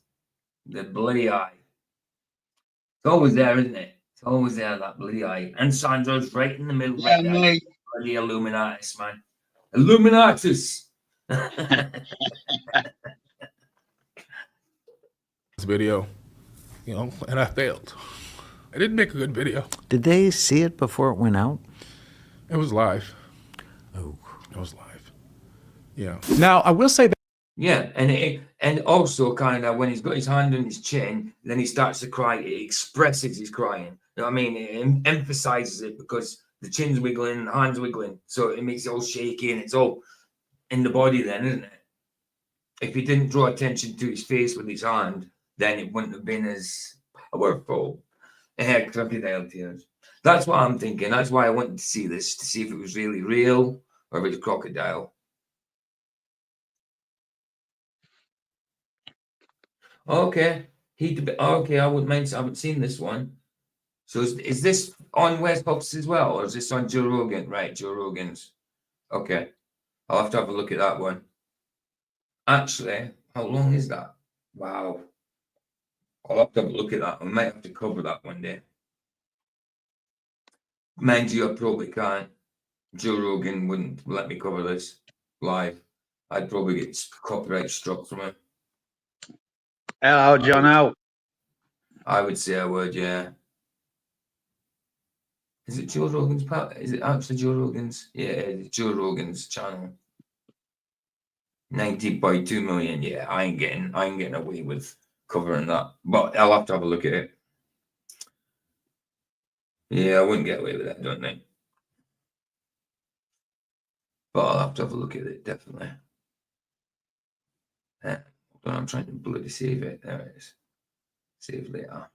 The bloody eye. It's always there, isn't it? It's always there, that bloody eye. And Sandro's right in the middle, Yeah, right there. mate. Bloody Illuminatus, man. Illuminatus. This video, you know, and I failed. I didn't make a good video. Did they see it before it went out? It was live. Oh. It was live. Yeah. Now, I will say that. Yeah, and also kind of when he's got his hand on his chin, then he starts to cry. It expresses his crying. You know what I mean? It emphasizes it because the chin's wiggling, the hand's wiggling, so it makes it all shaky and it's all in the body. Then, isn't it? If he didn't draw attention to his face with his hand, then it wouldn't have been as powerful. Crocodile tears. That's what I'm thinking. That's why I wanted to see this, to see if it was really real or if it was crocodile. Okay. Okay, I wouldn't mind. I haven't seen this one. So is this on West Pops as well, or is this on Joe Rogan? Right, Joe Rogan's. Okay. I'll have to have a look at that one. Actually, how long is that? Wow. I'll have to have a look at that. I might have to cover that one day. Mind you, I probably can't. Joe Rogan wouldn't let me cover this live. I'd probably get copyright struck from him. Hello, John. How? I would say I would, yeah. Is it Joe Rogan's part? Is it actually Joe Rogan's? Yeah, it's Joe Rogan's channel. 19.2 million. Yeah, I ain't getting away with covering that. But I'll have to have a look at it. Yeah, I wouldn't get away with that, don't I? But I'll have to have a look at it, definitely. I'm trying to bloody save it. There it is. Save later.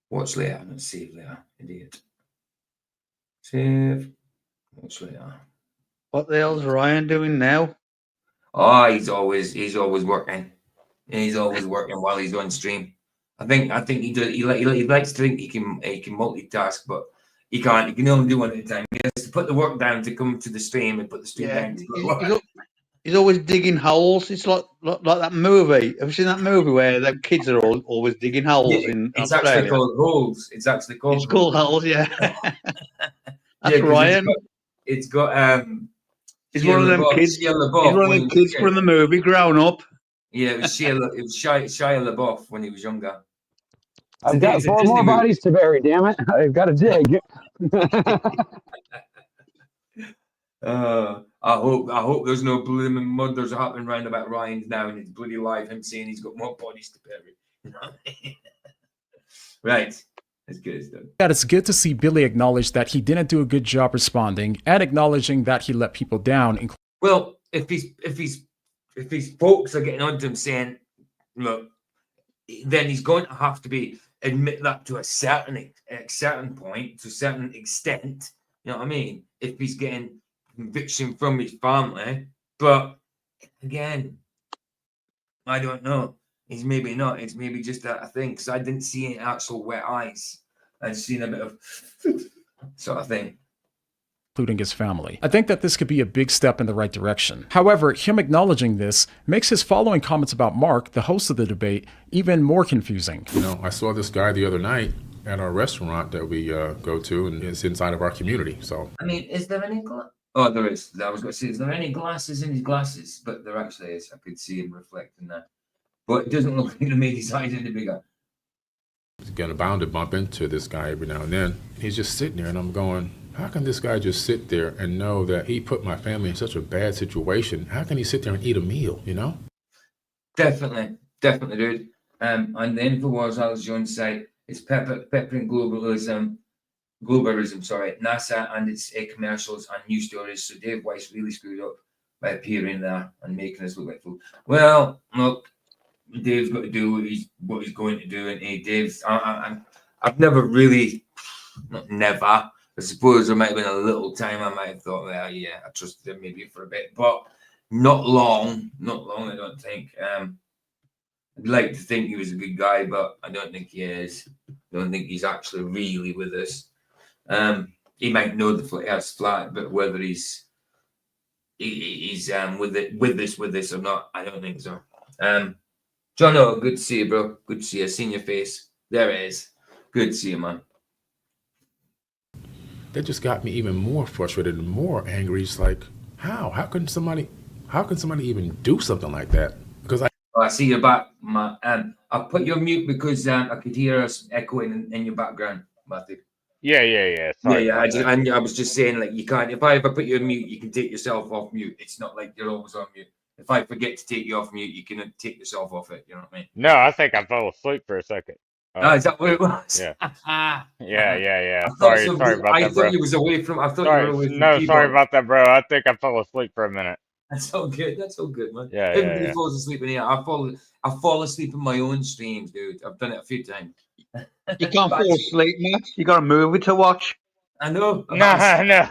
Watch later, not save later. Idiot. Save. Watch later. What the hell's Ryan doing now? Oh, he's always working. He's always working while he's on stream. I think he does. He likes to think he can multitask, but he can't. He can only do one at a time. He has to put the work down to come to the stream and put the stream down to work. He's always digging holes. It's like that movie. Have you seen that movie where the kids are always digging holes in It's Australia? actually called holes. It's actually called. It's called holes. Yeah. That's Ryan. It's got He's one of them kids. He's one of them kids from the movie, grown up. Yeah, it was Shia LaBeouf when he was younger. I've got 4 more bodies to bury, damn it. I've got to dig. I hope there's no blooming murders happening round about Ryan's now and it's bloody live him saying he's got more bodies to bury. You know what I mean? Right. That's good as done. That it's good to see Billy acknowledge that he didn't do a good job responding and acknowledging that he let people down. Well, if his folks are getting onto him saying, look, then he's going to have to admit that to a certain point, to a certain extent. You know what I mean? If he's getting conviction from his family, but again, I don't know. He's maybe not. It's maybe just a thing because I didn't see any actual wet eyes. I'd seen a bit of sort of thing. Including his family. I think that this could be a big step in the right direction. However, him acknowledging this makes his following comments about Mark, the host of the debate, even more confusing. You know, I saw this guy the other night at our restaurant that we go to, and it's inside of our community. So, I mean, is there any glass? Oh, there is. I was going to say, is there any glasses in his glasses? But there actually is. I could see him reflecting that. But it doesn't look like it made his eyes any bigger. He's getting bound to bump into this guy every now and then. He's just sitting there, and I'm going, how can this guy just sit there and know that he put my family in such a bad situation? How can he sit there and eat a meal, you know? Definitely, dude. And the InfoWars Alex Jones site is peppering globalism, NASA and its commercials and news stories. So Dave Weiss really screwed up by appearing there and making us look like fools. Well, look, Dave's got to do what he's going to do, and Dave's. I've never really, never. I suppose there might have been a little time I might have thought, well, yeah, I trusted him maybe for a bit, but not long. I don't think. I'd like to think he was a good guy, but I don't think he is. I don't think he's actually really with us. He might know the house flat, but whether he's with this or not, I don't think so. Jono, good to see you, bro. Good to see you. Seen your face. There it is. Good to see you, man. That just got me even more frustrated and more angry. It's like, how can somebody even do something like that? Because I see your back, man. I'll put you on mute because I could hear us echoing in your background, Matthew. Yeah. Sorry. I was just saying, like, you can't. If I ever put you on mute, you can take yourself off mute. It's not like you're always on mute. If I forget to take you off mute, you can take yourself off it. You know what I mean? No, I think I fell asleep for a second. Is that what it was? Yeah. Yeah. Sorry Sorry about that, bro. I thought you was away from. I thought you were away from. No, sorry about that, bro. I think I fell asleep for a minute. That's all good. That's all good, man. Yeah. Everybody falls asleep in here. I fall asleep in my own streams, dude. I've done it a few times. You can't fall asleep, Matt. You got a movie to watch. I know. No.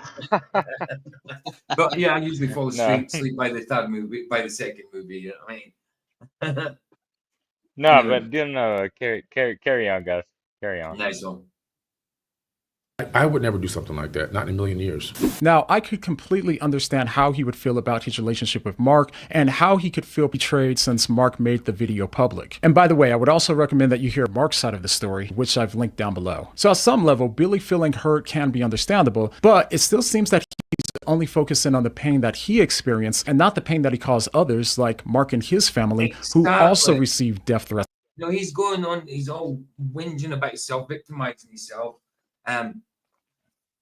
But yeah, I usually fall asleep by the third movie, by the second movie. You know what I mean? No, but no. Carry on, guys. Carry on. Nice one. I would never do something like that, not in a million years. Now, I could completely understand how he would feel about his relationship with Mark and how he could feel betrayed since Mark made the video public. And by the way, I would also recommend that you hear Mark's side of the story, which I've linked down below. So at some level, Billy feeling hurt can be understandable, but it still seems that he's only focusing on the pain that he experienced and not the pain that he caused others, like Mark and his family, who also received death threats. No, he's going on, he's all whinging about himself, victimizing himself.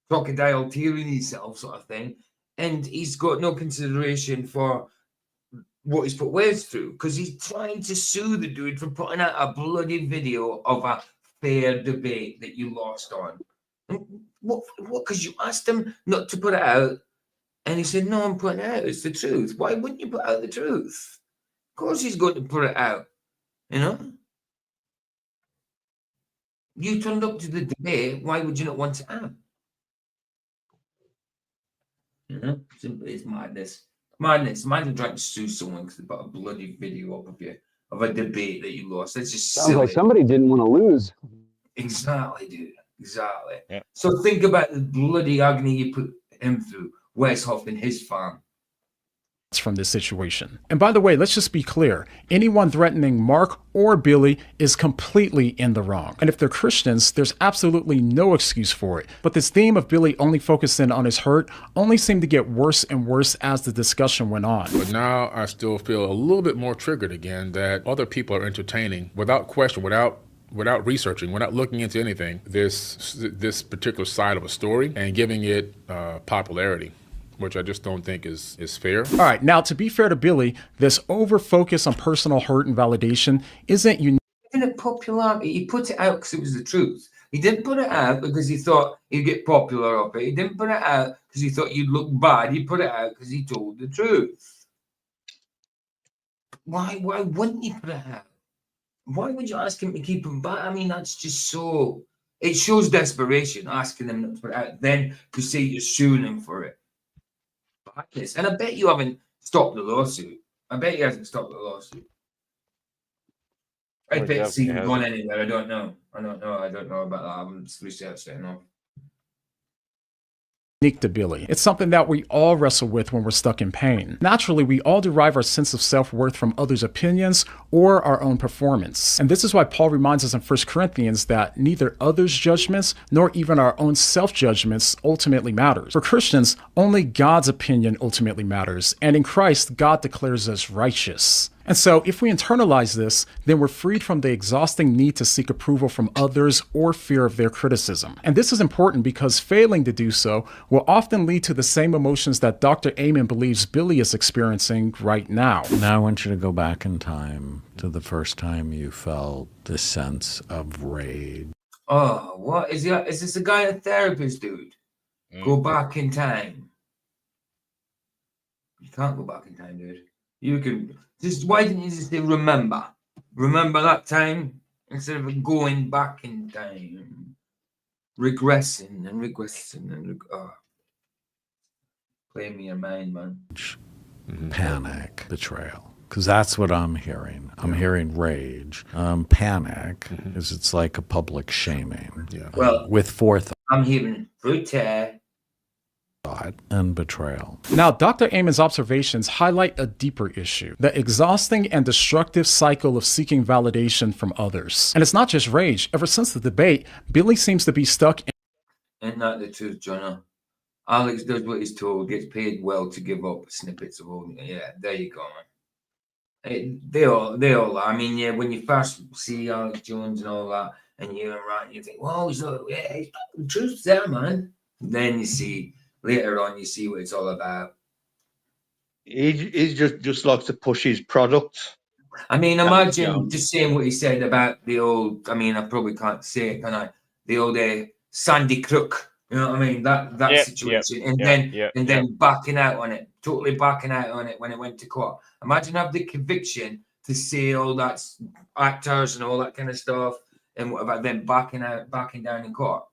Crocodile tearing himself, sort of thing, and he's got no consideration for what he's put Wes through because he's trying to sue the dude for putting out a bloody video of a fair debate that you lost on. What? Because you asked him not to put it out, and he said, "No, I'm putting it out. It's the truth." Why wouldn't you put out the truth? Of course, he's going to put it out. You know. You turned up to the debate. Why would you not want it out? You know, it's madness. Imagine trying to sue someone because they put a bloody video up of you of a debate that you lost. That's just Sounds silly. like somebody didn't want to lose. Exactly, dude. Exactly. Yeah. So think about the bloody agony you put him through, Wes Hoff and his farm. From this situation. And by the way, let's just be clear. Anyone threatening Mark or Billy is completely in the wrong. And if they're Christians, there's absolutely no excuse for it. But this theme of Billy only focusing on his hurt only seemed to get worse and worse as the discussion went on. But now I still feel a little bit more triggered again that other people are entertaining without question, without researching, without looking into anything, this particular side of a story and giving it popularity, which I just don't think is fair. All right, now to be fair to Billy, this over-focus on personal hurt and validation isn't unique. Even at popularity, he put it out because it was the truth. He didn't put it out because he thought he'd get popular off it. He didn't put it out because he thought you'd look bad. He put it out because he told the truth. Why wouldn't he put it out? Why would you ask him to keep him back? I mean, that's just so... It shows desperation, asking him not to put it out. Then to say you're suing him for it. And I bet you haven't stopped the lawsuit. I bet he hasn't stopped the lawsuit. I bet it's even gone anywhere. I don't know. I don't know about that. I haven't researched it enough. To Billy. It's something that we all wrestle with when we're stuck in pain. Naturally, we all derive our sense of self-worth from others' opinions or our own performance. And this is why Paul reminds us in 1 Corinthians that neither others' judgments nor even our own self-judgments ultimately matters. For Christians, only God's opinion ultimately matters, and in Christ, God declares us righteous. And so if we internalize this, then we're freed from the exhausting need to seek approval from others or fear of their criticism. And this is important because failing to do so will often lead to the same emotions that Dr. Amen believes Billy is experiencing right now. Now I want you to go back in time to the first time you felt this sense of rage. Oh, what? Is this a guy, a therapist, dude? Go back in time. You can't go back in time, dude. You can... Why didn't you just say remember? Remember that time instead of going back in time, regressing. Play me your mind, man. Panic, betrayal, because that's what I'm hearing. I'm hearing rage. Panic is it's like a public shaming. Well, with forethought. I'm hearing brute, lot and betrayal. Now, Dr. Amon's observations highlight a deeper issue, the exhausting and destructive cycle of seeking validation from others. And it's not just rage. Ever since the debate, Billy seems to be stuck in... Ain't that the truth, Jono? Alex does what he's told, gets paid well to give up snippets of all. Yeah, there you go, man. They all are. I mean, yeah, when you first see Alex Jones and all that, and you're right, you think, well, the truth's there, man. Then you see, later on, you see what it's all about. He just likes to push his product. I mean, imagine just saying what he said about the old, I mean, I probably can't say it, can I? The old Sandy Crook. You know what I mean? That situation. And then backing out on it, totally backing out on it when it went to court. Imagine have the conviction to say all that actors and all that kind of stuff and whatever, then backing down in court.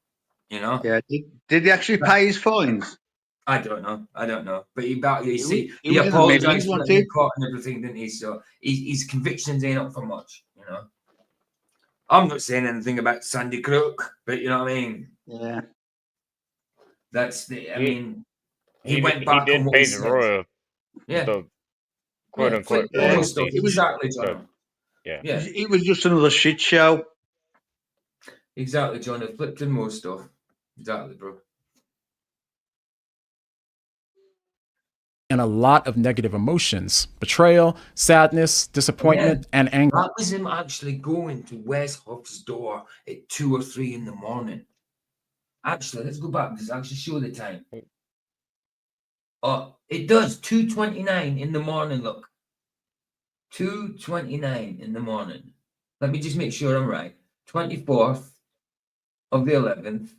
You know? Yeah. Did he actually pay his fines? I don't know. But he apologized for it in court and everything, didn't he? So his convictions ain't up for much, you know. I'm not saying anything about Sandy Crook, but you know what I mean? Yeah. That's I mean, he went back did on what pay he the said. royal, Yeah. the quote unquote stuff. Exactly, John. Yeah. It was just another shit show. Exactly, John. It flipped in more stuff. Exactly, bro. And a lot of negative emotions, betrayal, sadness, disappointment, and anger. That was him actually going to Wes Huff's door at 2 or 3 in the morning. Actually, let's go back. Does it actually show the time? Oh, it does. 2:29 in the morning, look. 2:29 in the morning. Let me just make sure I'm right. 24th of the 11th.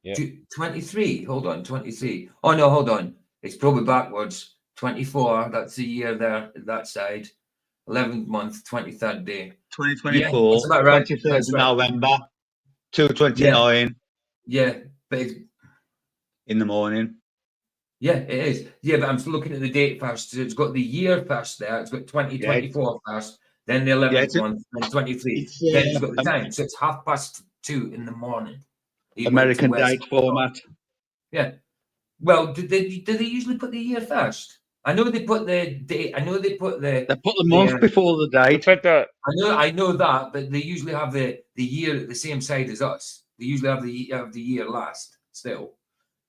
Yeah. 23. Hold on, 23. Oh, no, hold on. It's probably backwards. 24, that's the year there, that side. 11th month, 23rd day. 2024, yeah, right. 23rd of November, 2:29. Yeah, but it's, in the morning. Yeah, it is. Yeah, but I'm still looking at the date first. So it's got the year first there. It's got 2024 first, then the 11th month, then 23. Then it's got the time. So it's 2:30 in the morning. American date format. Yeah. Well, do they usually put the year first? I know they put the date. I know they put the month before the date. I know that, but they usually have the year at the same side as us. They usually have the year last still.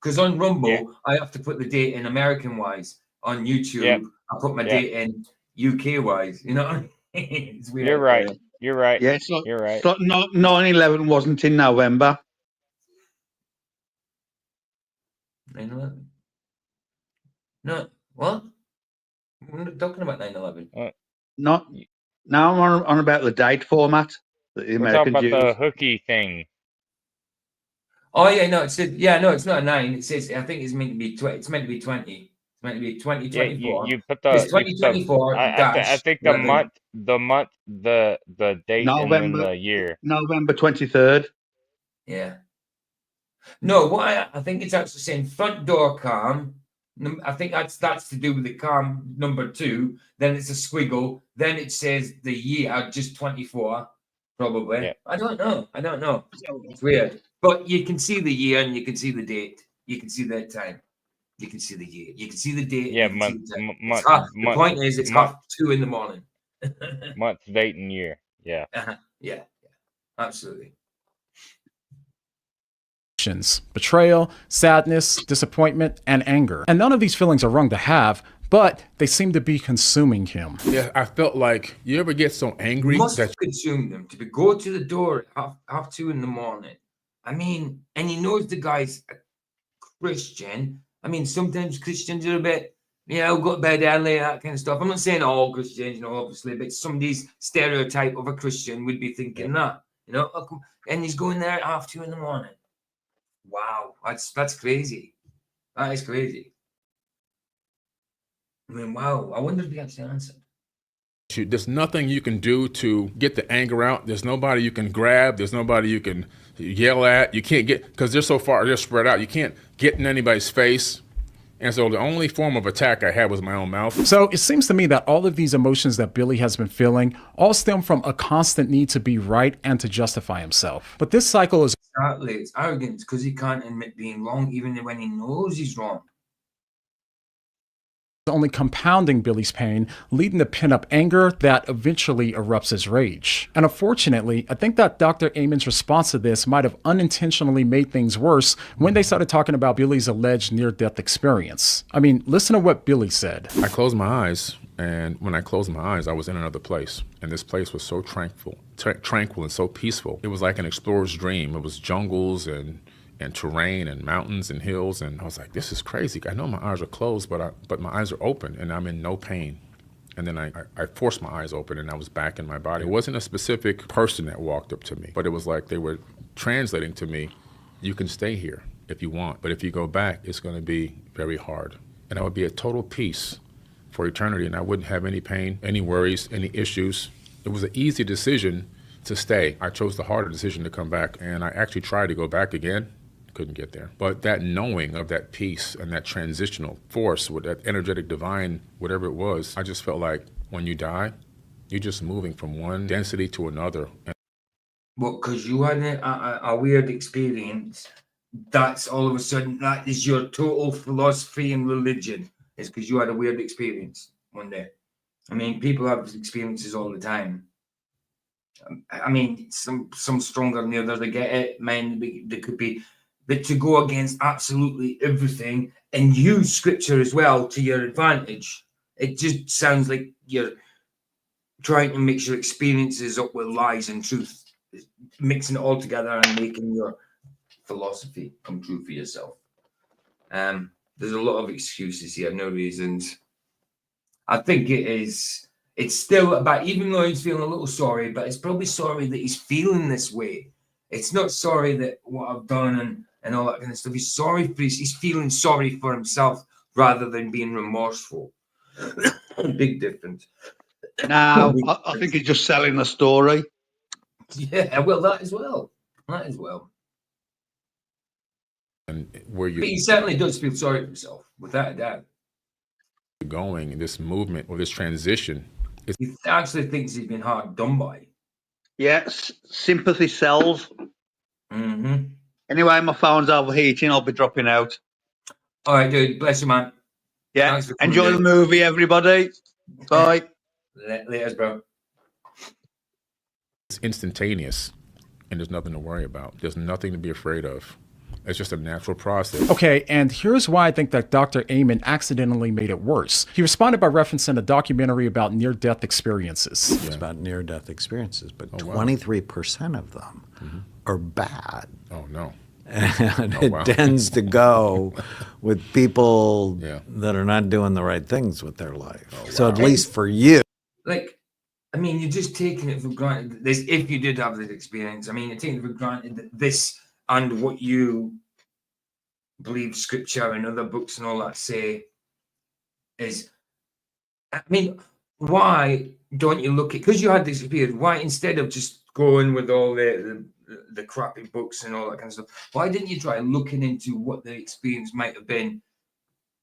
Because on Rumble, I have to put the date in American wise. On YouTube, I put my date in UK wise. You know, it's weird. You're right. You're right. Yeah, you're right. 9/11 wasn't in November. 9/11. No, what? We're not talking about 9/11. Now I'm on about the date format. The American We're talking about Jews. the hooky thing. Oh yeah, no, it's not a 9. It says I think it's meant to be 20. It's meant to be 20. It's meant to be 2024. Yeah, you put the it's 2024. I think the month, the date, November, and then the year. November 23rd. Yeah. No, what I think it's actually saying front door cam. I think that's to do with the cam number 2. Then it's a squiggle. Then it says the year, just 24, probably. Yeah. I don't know. It's weird. But you can see the year and you can see the date. You can see that time. You can see the year. You can see the date. Yeah, month. The point is, it's 2:30 in the morning. Month, date, and year. Yeah. Yeah. Absolutely. Betrayal, sadness, disappointment, and anger. And none of these feelings are wrong to have, but they seem to be consuming him. Yeah, I felt like you ever get so angry that consume them to go to the door at half 2 in the morning. I mean, and he knows the guy's a Christian. I mean, sometimes Christians are a bit, go to bed early, that kind of stuff. I'm not saying all Christians, obviously, but somebody's stereotype of a Christian would be thinking that, and he's going there at half 2 in the morning. Wow, that's crazy. That is crazy. I mean, wow. I wonder if he actually answered. There's nothing you can do to get the anger out. There's nobody you can grab. There's nobody you can yell at. You can't get, because they're so far, they're spread out. You can't get in anybody's face. And so the only form of attack I had was my own mouth. So it seems to me that all of these emotions that Billy has been feeling all stem from a constant need to be right and to justify himself. But this cycle is Exactly. It's arrogance because he can't admit being wrong, even when he knows he's wrong. Only compounding Billy's pain, leading to pent-up anger that eventually erupts as rage. And unfortunately, I think that Dr. Amen's response to this might have unintentionally made things worse when they started talking about Billy's alleged near-death experience. I mean, listen to what Billy said. I closed my eyes, and when I closed my eyes, I was in another place. And this place was so tranquil and so peaceful. It was like an explorer's dream. It was jungles and terrain and mountains and hills, and I was like, this is crazy. I know my eyes are closed, but my eyes are open and I'm in no pain. And then I forced my eyes open and I was back in my body. It wasn't a specific person that walked up to me, but it was like they were translating to me, you can stay here if you want, but if you go back, it's gonna be very hard. And I would be at total peace for eternity, and I wouldn't have any pain, any worries, any issues. It was an easy decision to stay. I chose the harder decision to come back, and I actually tried to go back again. Couldn't get there. But that knowing of that peace and that transitional force with that energetic divine, whatever it was, I just felt like when you die, you're just moving from one density to another. Well, because you had a weird experience, that's all of a sudden, that is your total philosophy and religion. It's because you had a weird experience one day. I mean, people have experiences all the time. I mean, some stronger than the others. I get it, man. They could be. But to go against absolutely everything and use scripture as well to your advantage, it just sounds like you're trying to mix your experiences up with lies and truth, mixing it all together and making your philosophy come true for yourself. There's a lot of excuses here, no reasons. I think it's still about, even though he's feeling a little sorry, but it's probably sorry that he's feeling this way. It's not sorry that what I've done and all that kind of stuff. He's feeling sorry for himself rather than being remorseful. Big difference. Now, I think he's just selling the story. Yeah, well, that as well. And where But he certainly does feel sorry for himself, without a doubt. Going in this movement or this transition. He actually thinks he's been hard done by. Yes, sympathy sells. Mm-hmm. Anyway, my phone's overheating. I'll be dropping out. All right, dude. Bless you, man. Yeah. Enjoy the movie, everybody. Bye. Later, bro. It's instantaneous, and there's nothing to worry about. There's nothing to be afraid of. It's just a natural process. Okay, and here's why I think that Dr. Amen accidentally made it worse. He responded by referencing a documentary about near-death experiences. It's about near-death experiences, but 23% of them are bad. Oh, no. And it tends to go with people that are not doing the right things with their life. Oh, wow. So at least for you. Like, I mean, you're just taking it for granted. This, if you did have this experience, I mean, you're taking it for granted that this and what you believe scripture and other books and all that say is, I mean, why don't you look at, because you had this experience, why instead of just going with all the crappy books and all that kind of stuff, why didn't you try looking into what the experience might have been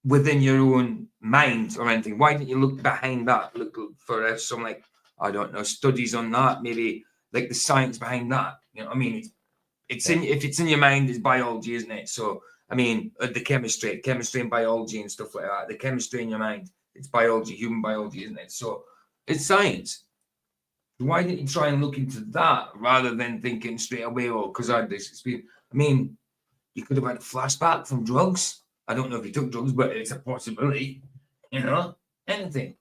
within your own mind or anything? Why didn't you look behind that, look for some, like, I don't know, studies on that, maybe like the science behind that? You know what I mean? It's in, if it's in your mind, it's biology, isn't it? So I mean, the chemistry and biology and stuff like that. The chemistry in your mind, it's biology, human biology, isn't it? So it's science. Why didn't you try and look into that rather than thinking straight away, oh, because I had this experience? I mean, you could have had a flashback from drugs. I don't know if you took drugs, but it's a possibility. You know, anything.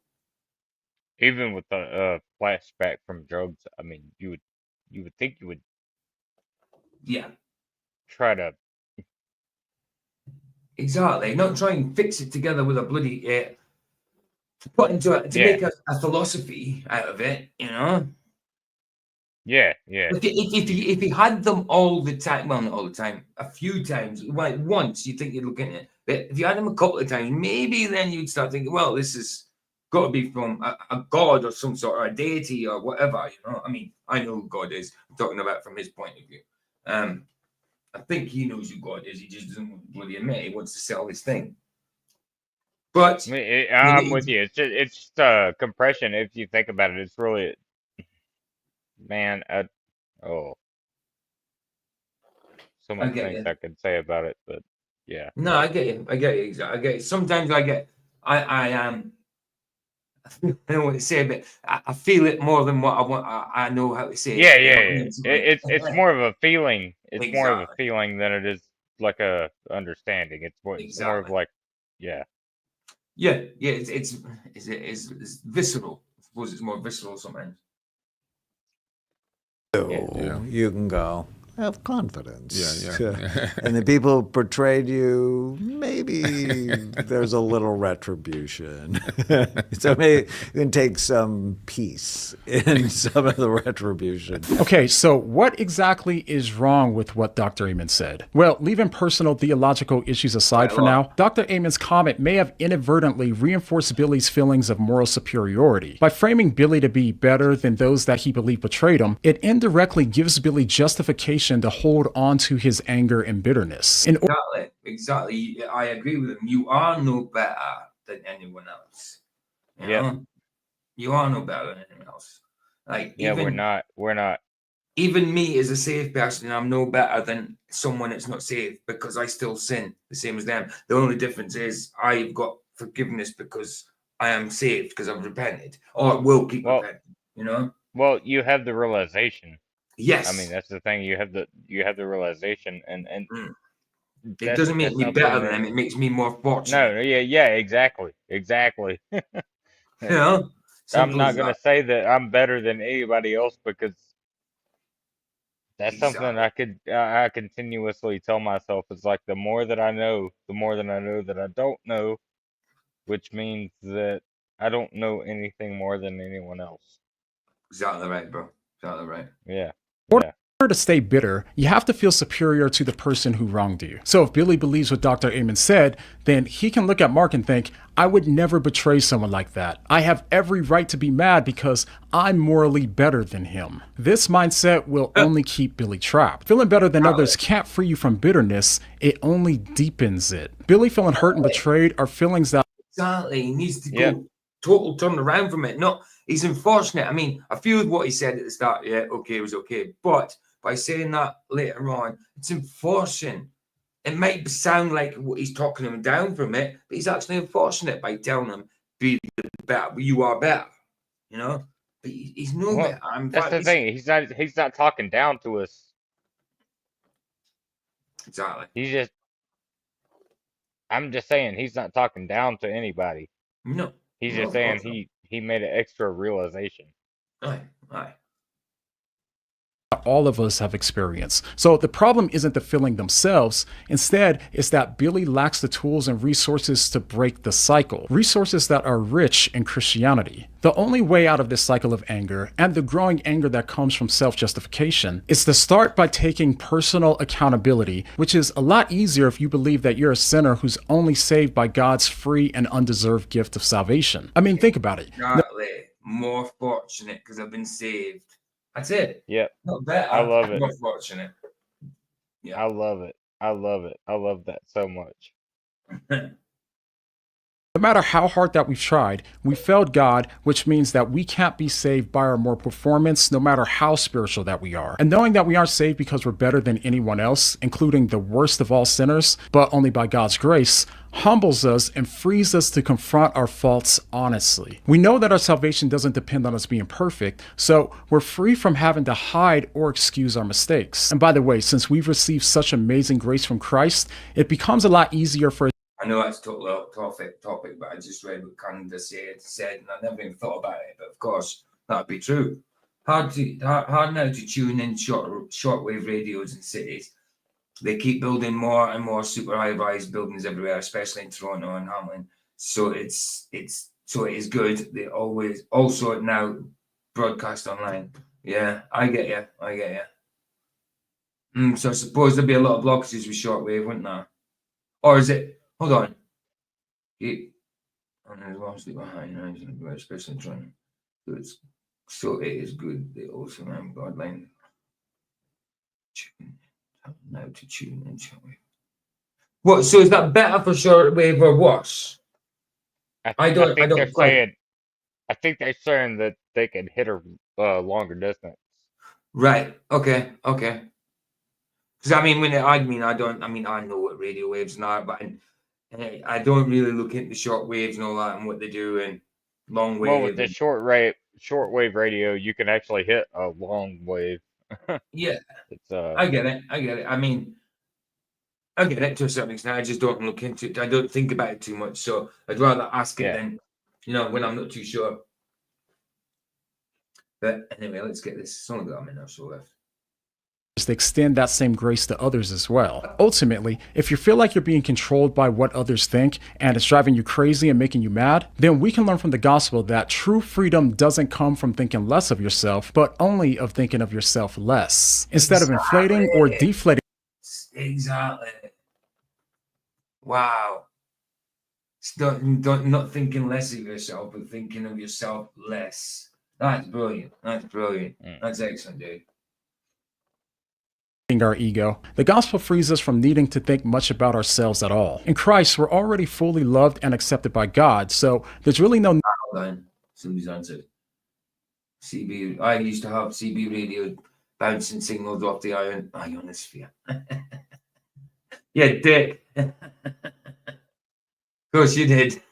Even with the flashback from drugs, I mean, you would think you would. Yeah. Try to. Exactly. Not try and fix it together with a bloody to put into it to make a philosophy out of it, you know. Yeah. If he had them all the time, well, not all the time, a few times, like once, you think you'd look into it. But if you had them a couple of times, maybe then you'd start thinking, well, this has got to be from a god or some sort, or a deity or whatever, you know. I mean, I know who God is. I'm talking about from his point of view. I think he knows who God is. He just doesn't bloody admit. He wants to sell his thing. But I'm with you. It's just compression. If you think about it, it's really, man. so much things I could say about it, but yeah. No, I get you. I get you. Exactly. I get you. Sometimes I get. I am. I don't know what to say, but I feel it more than what I want. I know how to say Yeah, it. You know yeah, what I yeah. mean? So, like, It's more of a feeling. It's more of a exactly. feeling than it is like a understanding. It's more of Exactly. like, yeah. Yeah, yeah. It's visceral. I suppose it's more visceral sometimes. Yeah. You can go. Have confidence. Yeah. And the people who portrayed you, maybe there's a little retribution. So maybe you can take some peace in some of the retribution. Okay, so what exactly is wrong with what Dr. Amen said? Well, leaving personal theological issues aside for now, Dr. Amen's comment may have inadvertently reinforced Billy's feelings of moral superiority. By framing Billy to be better than those that he believed betrayed him, it indirectly gives Billy justification to hold on to his anger and bitterness. Exactly. I agree with him. You are no better than anyone else. You know? You are no better than anyone else. Like, yeah, even, we're not. Even me as a saved person, I'm no better than someone that's not saved because I still sin the same as them. The only difference is I've got forgiveness because I am saved because I've repented, or will keep repenting. You know. Well, you have the realization. Yes. I mean, that's the thing. You have the realization, and it doesn't make me better than them. It makes me more fortunate. No, yeah, exactly. You know, I'm not gonna say that I'm better than anybody else because that's something I continuously tell myself. It's like the more that I know, the more that I know that I don't know, which means that I don't know anything more than anyone else. Exactly right, bro. Exactly right. Yeah. In order to stay bitter, you have to feel superior to the person who wronged you. So if Billy believes what Dr. Amen said, then he can look at Mark and think, I would never betray someone like that. I have every right to be mad because I'm morally better than him. This mindset will only keep Billy trapped. Feeling better than others can't free you from bitterness. It only deepens it. Billy feeling hurt and betrayed are feelings that... Exactly. He needs to go total turn around from it. No, he's unfortunate. I mean, I feel what he said at the start. Yeah, okay, it was okay. But by saying that later on, it's enforcing. It might sound like he's talking him down from it, but he's actually enforcing it by telling him, be better, you are better. You know? But he's no better. That's the thing. He's not talking down to us. Exactly. I'm just saying he's not talking down to anybody. No. He's just saying he made an extra realization. Aye. All of us have experienced. So the problem isn't the feeling themselves. Instead, it's that Billy lacks the tools and resources to break the cycle. Resources that are rich in Christianity. The only way out of this cycle of anger and the growing anger that comes from self-justification is to start by taking personal accountability, which is a lot easier if you believe that you're a sinner who's only saved by God's free and undeserved gift of salvation. I mean, think about it. Exactly. More fortunate because I've been saved. That's it. Yep. Not better. I love it. More fortunate. Yeah. I love it. I love it. I love that so much. No matter how hard that we've tried, we failed God, which means that we can't be saved by our moral performance, no matter how spiritual that we are. And knowing that we aren't saved because we're better than anyone else, including the worst of all sinners, but only by God's grace, humbles us and frees us to confront our faults honestly. We know that our salvation doesn't depend on us being perfect, so we're free from having to hide or excuse our mistakes. And by the way, since we've received such amazing grace from Christ, it becomes a lot easier for I know that's totally off topic, but I just read what Canada said, and I never even thought about it. But of course, that'd be true. Hard now to tune in shortwave radios in cities. They keep building more and more super high-rise buildings everywhere, especially in Toronto and Hamilton. So it is good. They always also now broadcast online. Yeah, I get you. So I suppose there'd be a lot of blockages with shortwave, wouldn't there? Or is it? Hold on. And there's mostly behind, especially trying. So it is good. They also have guidelines. Now to tune in shortwave. What? So is that better for shortwave or worse? I think they're saying that they can hit a longer distance. Right. Okay. Because I mean, I know what radio waves are, but I don't really look into short waves and all that and what they do and long Well, with wave. the shortwave radio, you can actually hit a long wave. Yeah, It's I get it. I mean, I get it to a certain extent. I just don't look into it. I don't think about it too much. So I'd rather ask it yeah. than, when I'm not too sure. But anyway, let's get this. It's only got a minute or so left. To extend that same grace to others as well. Ultimately, if you feel like you're being controlled by what others think and it's driving you crazy and making you mad, then we can learn from the gospel that true freedom doesn't come from thinking less of yourself, but only of thinking of yourself less. Instead of inflating or deflating. Exactly. Wow. Not thinking less of yourself, but thinking of yourself less. That's brilliant. That's brilliant. That's excellent, dude. Our ego. The gospel frees us from needing to think much about ourselves at all. In Christ, we're already fully loved and accepted by God, so there's really no. Hold on. Somebody's answered. CB. I used to have CB radio bouncing signals off the ionosphere. Yeah, dick. Of course you did.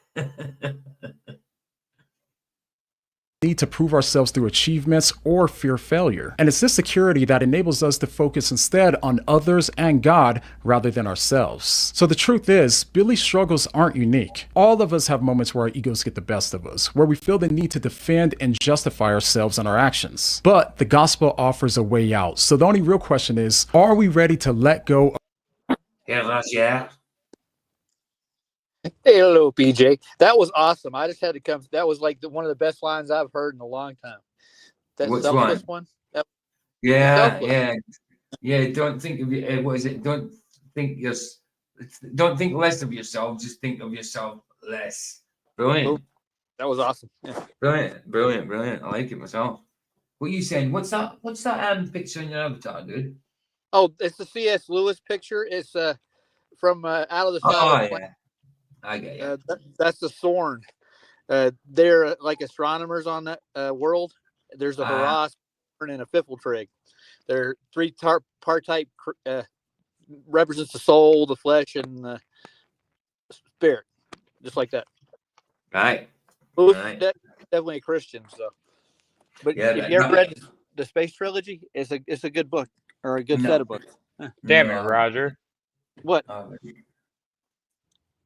Need to prove ourselves through achievements or fear failure. And it's this security that enables us to focus instead on others and God rather than ourselves. So the truth is, Billy's struggles aren't unique. All of us have moments where our egos get the best of us, where we feel the need to defend and justify ourselves and our actions. But the gospel offers a way out. So the only real question is, are we ready to let go? Yeah. Hey, hello, PJ. That was awesome. I just had to come. That was like one of the best lines I've heard in a long time. That Which selfless one. That, Yeah, selfless. yeah. Don't think of it. What is it? Don't think less of yourself. Just think of yourself less. Brilliant. That was awesome. Yeah. Brilliant. I like it myself. What are you saying? What's that? Picture in your avatar, dude? Oh, it's the C.S. Lewis picture. It's from Out of the Side of the Planet. Yeah. I get you. That's the Sorn. They're like astronomers on that world. There's a Hurrah and a Fiffletrig. They're three part type represents the soul, the flesh, and the spirit, just like that. Right. Definitely a Christian. So, but Yeah, if you ever read the Space Trilogy, it's a good book or a good set of books. Damn it, Roger. What?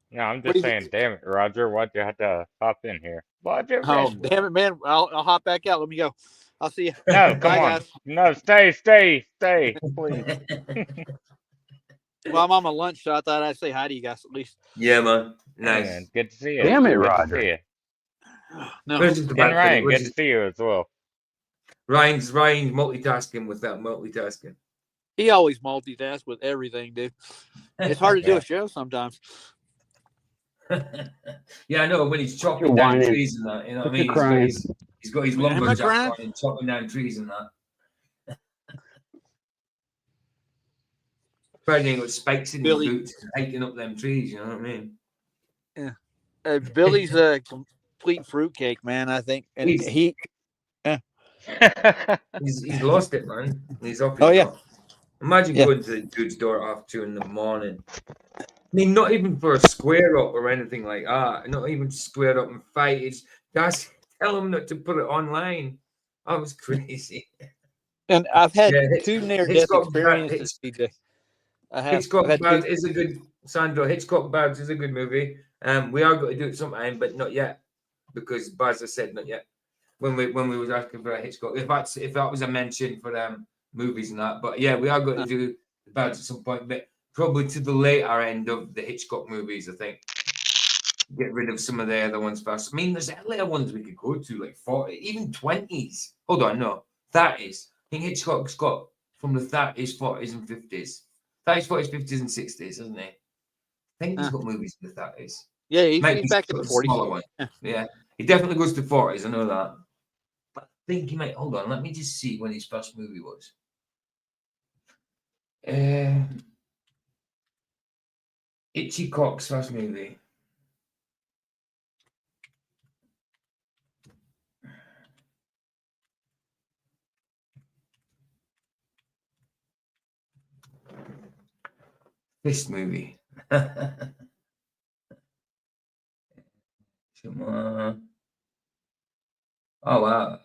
No, I'm just saying, damn it, Roger. Why'd you have to hop in here? Why'd you damn it, man. I'll hop back out. Let me go. I'll see you. No, come Bye, on. guys. No, stay, please. Well, I'm on my lunch, so I thought I'd say hi to you guys at least. Yeah, man. Nice. Yeah, good to see you. Damn it, good Roger. To see you. No. And Ryan, good to see you as well. Ryan's multitasking with that multitasking. He always multitasks with everything, dude. It's hard to do a show sometimes. Yeah, I know when he's chopping down trees and that. You know what I mean? He's got his lumberjack on and chopping down trees and that. Probably got spikes in his boots and hiking up them trees. You know what I mean? Yeah. Billy's a complete fruitcake, man. I think, and he's lost it, man. He's off. Imagine going to the dude's door after 2 a.m. I mean, not even for a square up or anything like that. Not even square up and fight. It's just tell him not to put it online. That was crazy. And I've had 2 near-death experiences, PJ. Hitchcock Bad is a good Sandro. Hitchcock Bad is a good movie. We are going to do it sometime, but not yet, because Baz has said not yet. When we was asking for a Hitchcock, if that was a mention for movies and that, but yeah, we are going to do the Bad at some point, but probably to the later end of the Hitchcock movies, I think. Get rid of some of the other ones first. I mean, there's earlier ones we could go to, like 40, even 20s. Hold on, no, 30s. I think Hitchcock's got from the 30s, 40s, and 50s. 30s, 40s, 50s, and 60s, hasn't he? I think he's got movies in the 30s. Yeah, he's back in the 40s. Smaller one. Yeah, he definitely goes to 40s. I know that. But I think he might. Hold on, let me just see when his first movie was. Hitchcock's first movie. This movie. Come on. Oh wow.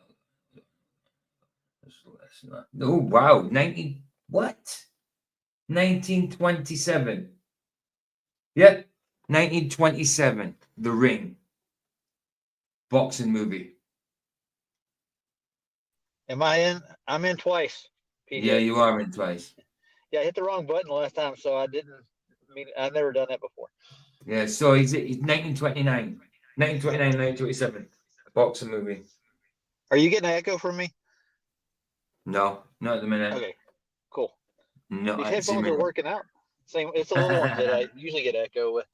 Oh wow. 1927. Yeah. 1927. The Ring. Boxing movie. Am I in? I'm in twice, PJ. Yeah, you are in twice. Yeah, I hit the wrong button last time, so I didn't. I've never done that before. Yeah, so he's 1929. 1929, 1927. Boxing movie. Are you getting an echo from me? No, not at the minute. Okay, cool. No, These at the headphones are minute. working out. Same. It's the little ones that I usually get echo with.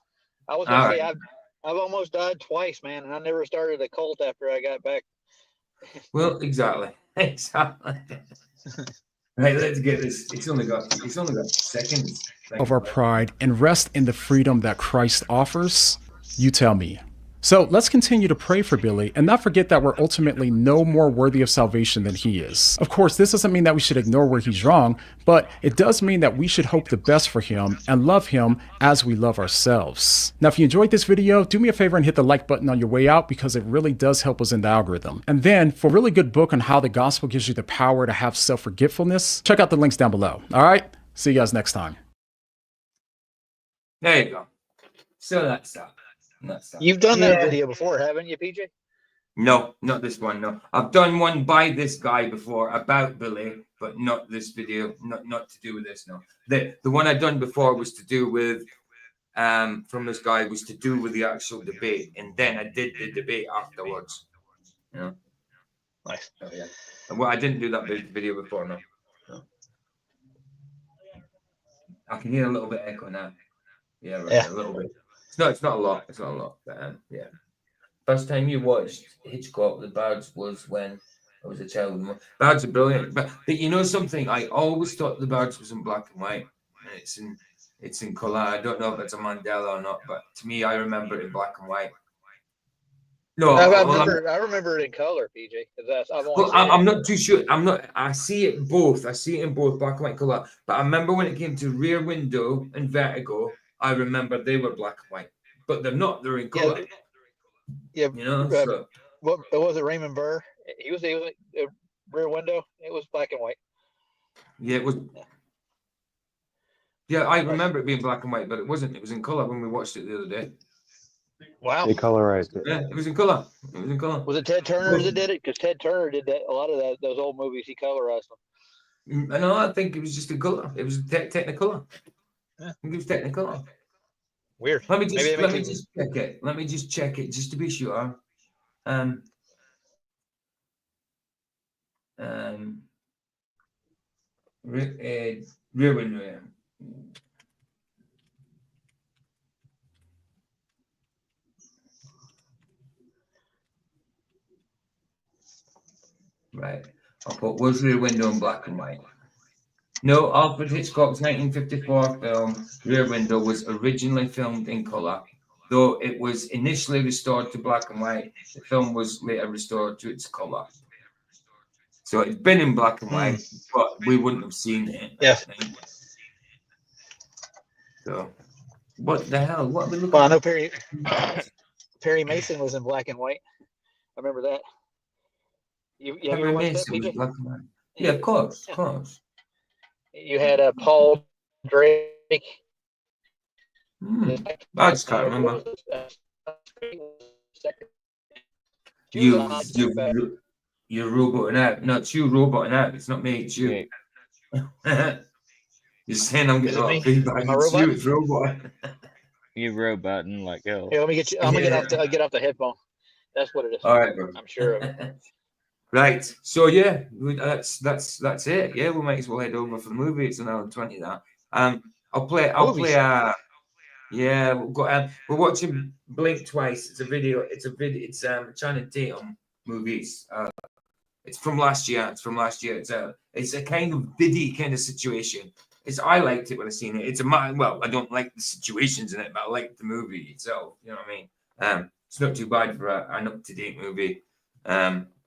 I was gonna All say right. I've almost died twice, man, and I never started a cult after I got back. Well, exactly. Exactly. Right, let's get this. It's only got seconds. Of our pride and rest in the freedom that Christ offers? You tell me. So let's continue to pray for Billy and not forget that we're ultimately no more worthy of salvation than he is. Of course, this doesn't mean that we should ignore where he's wrong, but it does mean that we should hope the best for him and love him as we love ourselves. Now, if you enjoyed this video, do me a favor and hit the like button on your way out because it really does help us in the algorithm. And then for a really good book on how the gospel gives you the power to have self-forgetfulness, check out the links down below. All right, see you guys next time. There you go. So that's that. You've done that video before, haven't you, PJ? No, not this one. No, I've done one by this guy before about Billy, but not this video. Not to do with this. No, the one I'd done before was to do with from this guy was to do with the actual debate, and then I did the debate afterwards. You know, nice. Oh, yeah. Well, I didn't do that video before. No. I can hear a little bit echo now. Yeah, right, a little bit. It's not a lot. It's not a lot. But yeah. First time you watched Hitchcock, The Birds, was when I was a child. Birds are brilliant. But you know something? I always thought The Birds was in black and white. And it's in colour. I don't know if it's a Mandela or not, but to me, I remember it in black and white. No, I remember it in color, PJ. I'm not too sure. I see it both. I see it in both black and white colour. But I remember when it came to Rear Window and Vertigo, I remember they were black and white. But they're not. They're in colour. Yeah, you know. What was it? Raymond Burr. He was Rear Window. It was black and white. Yeah, it was. Yeah, I remember it being black and white, but it wasn't. It was in color when we watched it the other day. Wow. They colorized it. Yeah, it was in color. It was in color. Was it Ted Turner that did it? Because Ted Turner did that. A lot of those old movies, he colorized them. No, I think it was just a color. It was Technicolor. Yeah. I think it was Technicolor. Weird. Let me just check it. Let me just check it just to be sure. Rear Window. Yeah. Right. I'll put was Rear Window in black and white. No, Alfred Hitchcock's 1954 film Rear Window was originally filmed in color, though it was initially restored to black and white. The film was later restored to its color. So it's been in black and white, but we wouldn't have seen it. Yeah. So, what the hell? What are we looking Well, I know Perry Mason was in black and white. I remember that. You ever watched that, PJ? Black and white. Yeah, of course, of course. You had Paul Drake. I just can't remember. You're roboting out. No, it's you roboting out. It's not me. It's you. You're saying I'm getting a lot of feedback. It's you. It's robot. You roboting like hell. Here, let me get you. I'm gonna get off the headphone. That's what it is. All right, bro. I'm sure of it. Right. So yeah, that's it. Yeah, we might as well head over for the movie. It's an hour and 20 that. I'll play. Yeah, we've got. We're watching Blink Twice. It's a video. It's Channing Tatum movie. It's from last year. It's a kind of biddy kind of situation. I liked it when I seen it. I don't like the situations in it, but I like the movie itself. You know what I mean? It's not too bad for an up-to-date movie.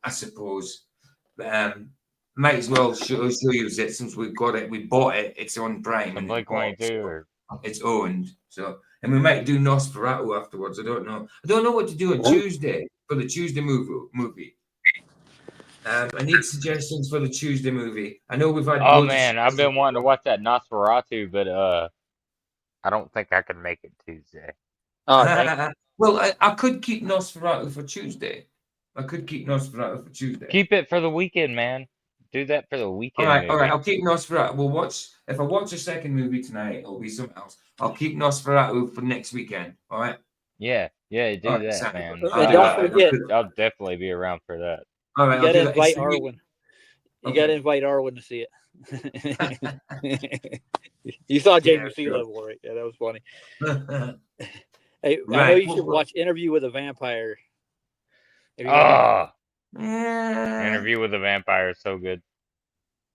I suppose. Might as well show you it since we've got it. We bought it. It's on Prime. Blink-182 or It's owned. So, and we might do Nosferatu afterwards. I don't know. I don't know what to do on Tuesday for the Tuesday movie. I need suggestions for the Tuesday movie. I know we've had. Oh man, I've been wanting to watch that Nosferatu, but I don't think I can make it Tuesday. Oh, dang. Well, I could keep Nosferatu for Tuesday. Keep it for the weekend, man. Do that for the weekend. All right. I'll keep Nosferatu. We'll watch. If I watch a second movie tonight, it'll be something else. I'll keep Nosferatu for next weekend. All right. Yeah, do right, that, man. Don't forget, I'll definitely be around for that. All right. You gotta invite Arwen. You gotta invite Arwen to see it. You saw Jamie Sea Level, right? Yeah, that was funny. Hey, I know you should watch Interview with a Vampire. Interview with a Vampire is so good.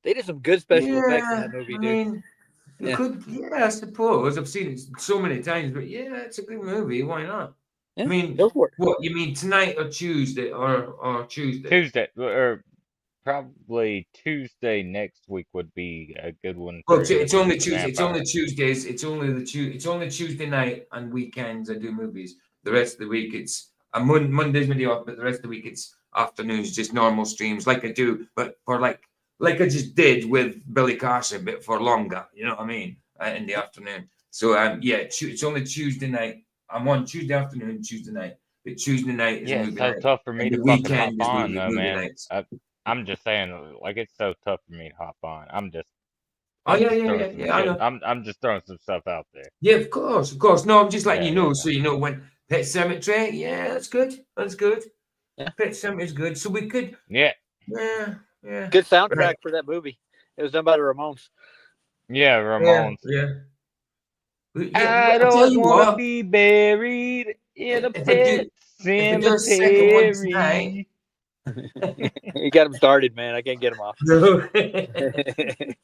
They did some good special effects in that movie, dude. I suppose I've seen it so many times, but yeah, it's a good movie. Why not? Yeah, I mean, go for it. What you mean tonight or Tuesday or Tuesday? Tuesday or probably Tuesday next week would be a good one. Well, it's only Tuesday. It's only Tuesdays. It's only Tuesday night and weekends I do movies. The rest of the week it's Monday's my day off, but the rest of the week it's afternoons, just normal streams like I do, but for like I just did with Billy Carson, but for longer. You know what I mean? In the afternoon. So it's only Tuesday night. I'm on Tuesday afternoon, Tuesday night. But Tuesday night is it's so tough for me to fucking hop on, though, man. I'm just saying, like, it's so tough for me to hop on. I'm just. I know. I'm just throwing some stuff out there. Yeah, of course. No, I'm just letting you know, so you know when Pet Sematary. Yeah, that's good. Yeah. Pet Sematary is good. So we could. Yeah. Good soundtrack for that movie. It was done by the Ramones. Yeah, Ramones. Yeah. I don't want to be buried in a pet cemetery. You got him started, man. I can't get him off. No. If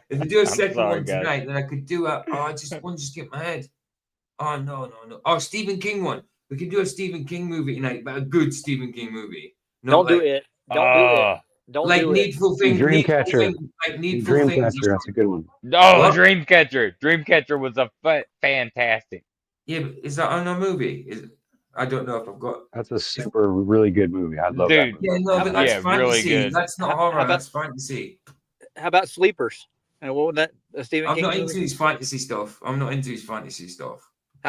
we do a second one tonight, then I could do I just get my head. Oh no. Oh, Stephen King one. We could do a Stephen King movie tonight, but a good Stephen King movie. Don't do it. Don't do it. Don't like do Needful Things. Dreamcatcher. Needful Things. That's a good one. Oh, Dreamcatcher. Dreamcatcher was a fantastic. Yeah, but is that on a movie? I don't know if I've got. That's a really good movie. I love that movie. Yeah, no, but that's fantasy. Really good. That's not horror. That's fantasy. How about Sleepers? And what was that? Stephen King I'm not movie? into his fantasy stuff. How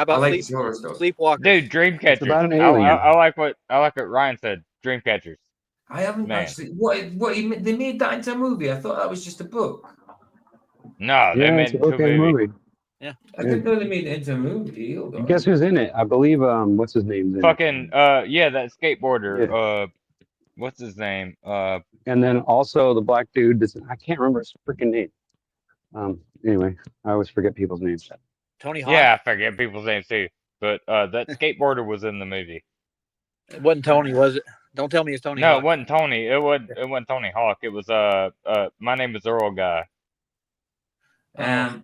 about horror stuff? Sleepwalker? Dude, Dreamcatcher. It's about an alien. I like what Ryan said. Dreamcatchers. I haven't actually. They made that into a movie? I thought that was just a book. No, they made it into a movie. Yeah, I didn't know they made it into a movie. Guess who's in it? I believe what's his name? Fucking that skateboarder. Yeah. What's his name? And then also the black dude. I can't remember his freaking name. Anyway, I always forget people's names. Tony Hawk. Yeah, I forget people's names too. But that skateboarder was in the movie. It wasn't Tony, was it? Don't tell me it's Tony Hawk. No, it wasn't Tony. It wasn't Tony Hawk. It was My Name is Earl guy. I